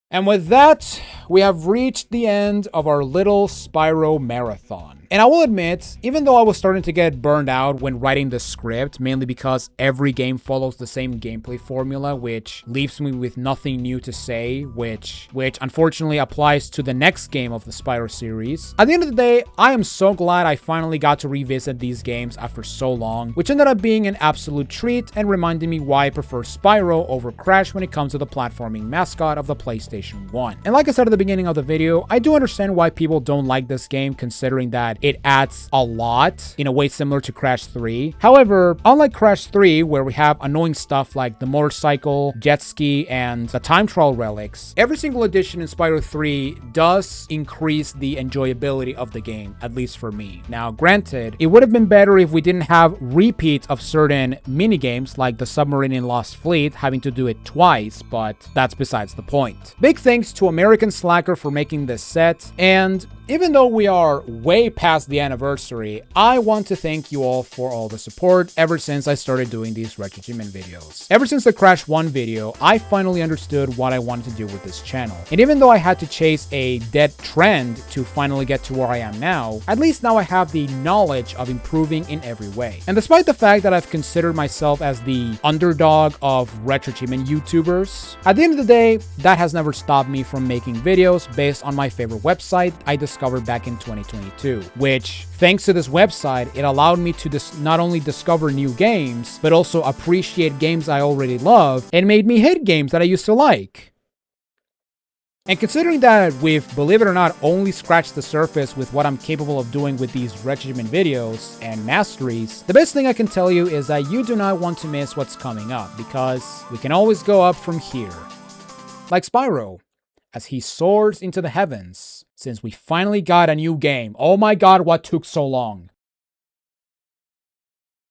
Speaker 1: And with that, we have reached the end of our little Spyro marathon. And I will admit, even though I was starting to get burned out when writing the script, mainly because every game follows the same gameplay formula, which leaves me with nothing new to say, which unfortunately applies to the next game of the Spyro series. At the end of the day, I am so glad I finally got to revisit these games after so long, which ended up being an absolute treat and reminding me why I prefer Spyro over Crash when it comes to the platforming mascot of the PlayStation 1. And like I said at the beginning of the video, I do understand why people don't like this game, considering that it adds a lot in a way similar to Crash 3. However, unlike Crash 3, where we have annoying stuff like the motorcycle, jet ski, and the time trial relics, every single addition in Spyro 3 does increase the enjoyability of the game, at least for me. Now, granted, it would have been better if we didn't have repeats of certain minigames like the submarine in Lost Fleet having to do it twice, but that's besides the point. Big thanks to American Slacker for making this set, and Even though we are way past the anniversary, I want to thank you all for all the support ever since I started doing these RetroAchievement videos. Ever since the Crash 1 video, I finally understood what I wanted to do with this channel. And even though I had to chase a dead trend to finally get to where I am now, at least now I have the knowledge of improving in every way. And despite the fact that I've considered myself as the underdog of RetroAchievement YouTubers, at the end of the day, that has never stopped me from making videos based on my favorite website I discovered back in 2022, which, thanks to this website, it allowed me to not only discover new games, but also appreciate games I already love, and made me hate games that I used to like. And considering that we've, believe it or not, only scratched the surface with what I'm capable of doing with these RetroAchievement videos and masteries, the best thing I can tell you is that you do not want to miss what's coming up, because we can always go up from here. Like Spyro, as he soars into the heavens, since we finally got a new game. Oh my god, what took so long?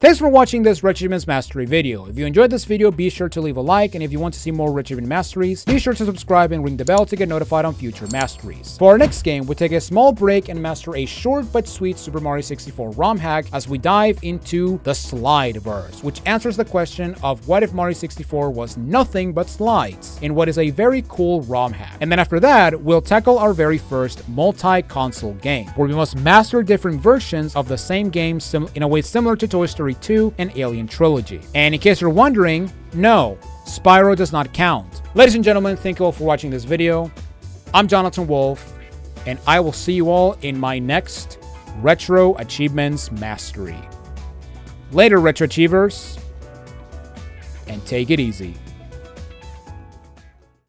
Speaker 1: Thanks for watching this RetroAchievements Mastery video. If you enjoyed this video, be sure to leave a like, and if you want to see more RetroAchievement Masteries, be sure to subscribe and ring the bell to get notified on future masteries. For our next game, we take a small break and master a short but sweet Super Mario 64 ROM hack as we dive into the Slideverse, which answers the question of what if Mario 64 was nothing but slides, in what is a very cool ROM hack. And then after that, we'll tackle our very first multi-console game, where we must master different versions of the same game in a way similar to Toy Story 2 and Alien Trilogy. And in case you're wondering, no, Spyro does not count. Ladies and gentlemen, thank you all for watching this video. I'm Jonathan Wolf, and I will see you all in my next Retro Achievements Mastery. Later, Retro Achievers, and take it easy.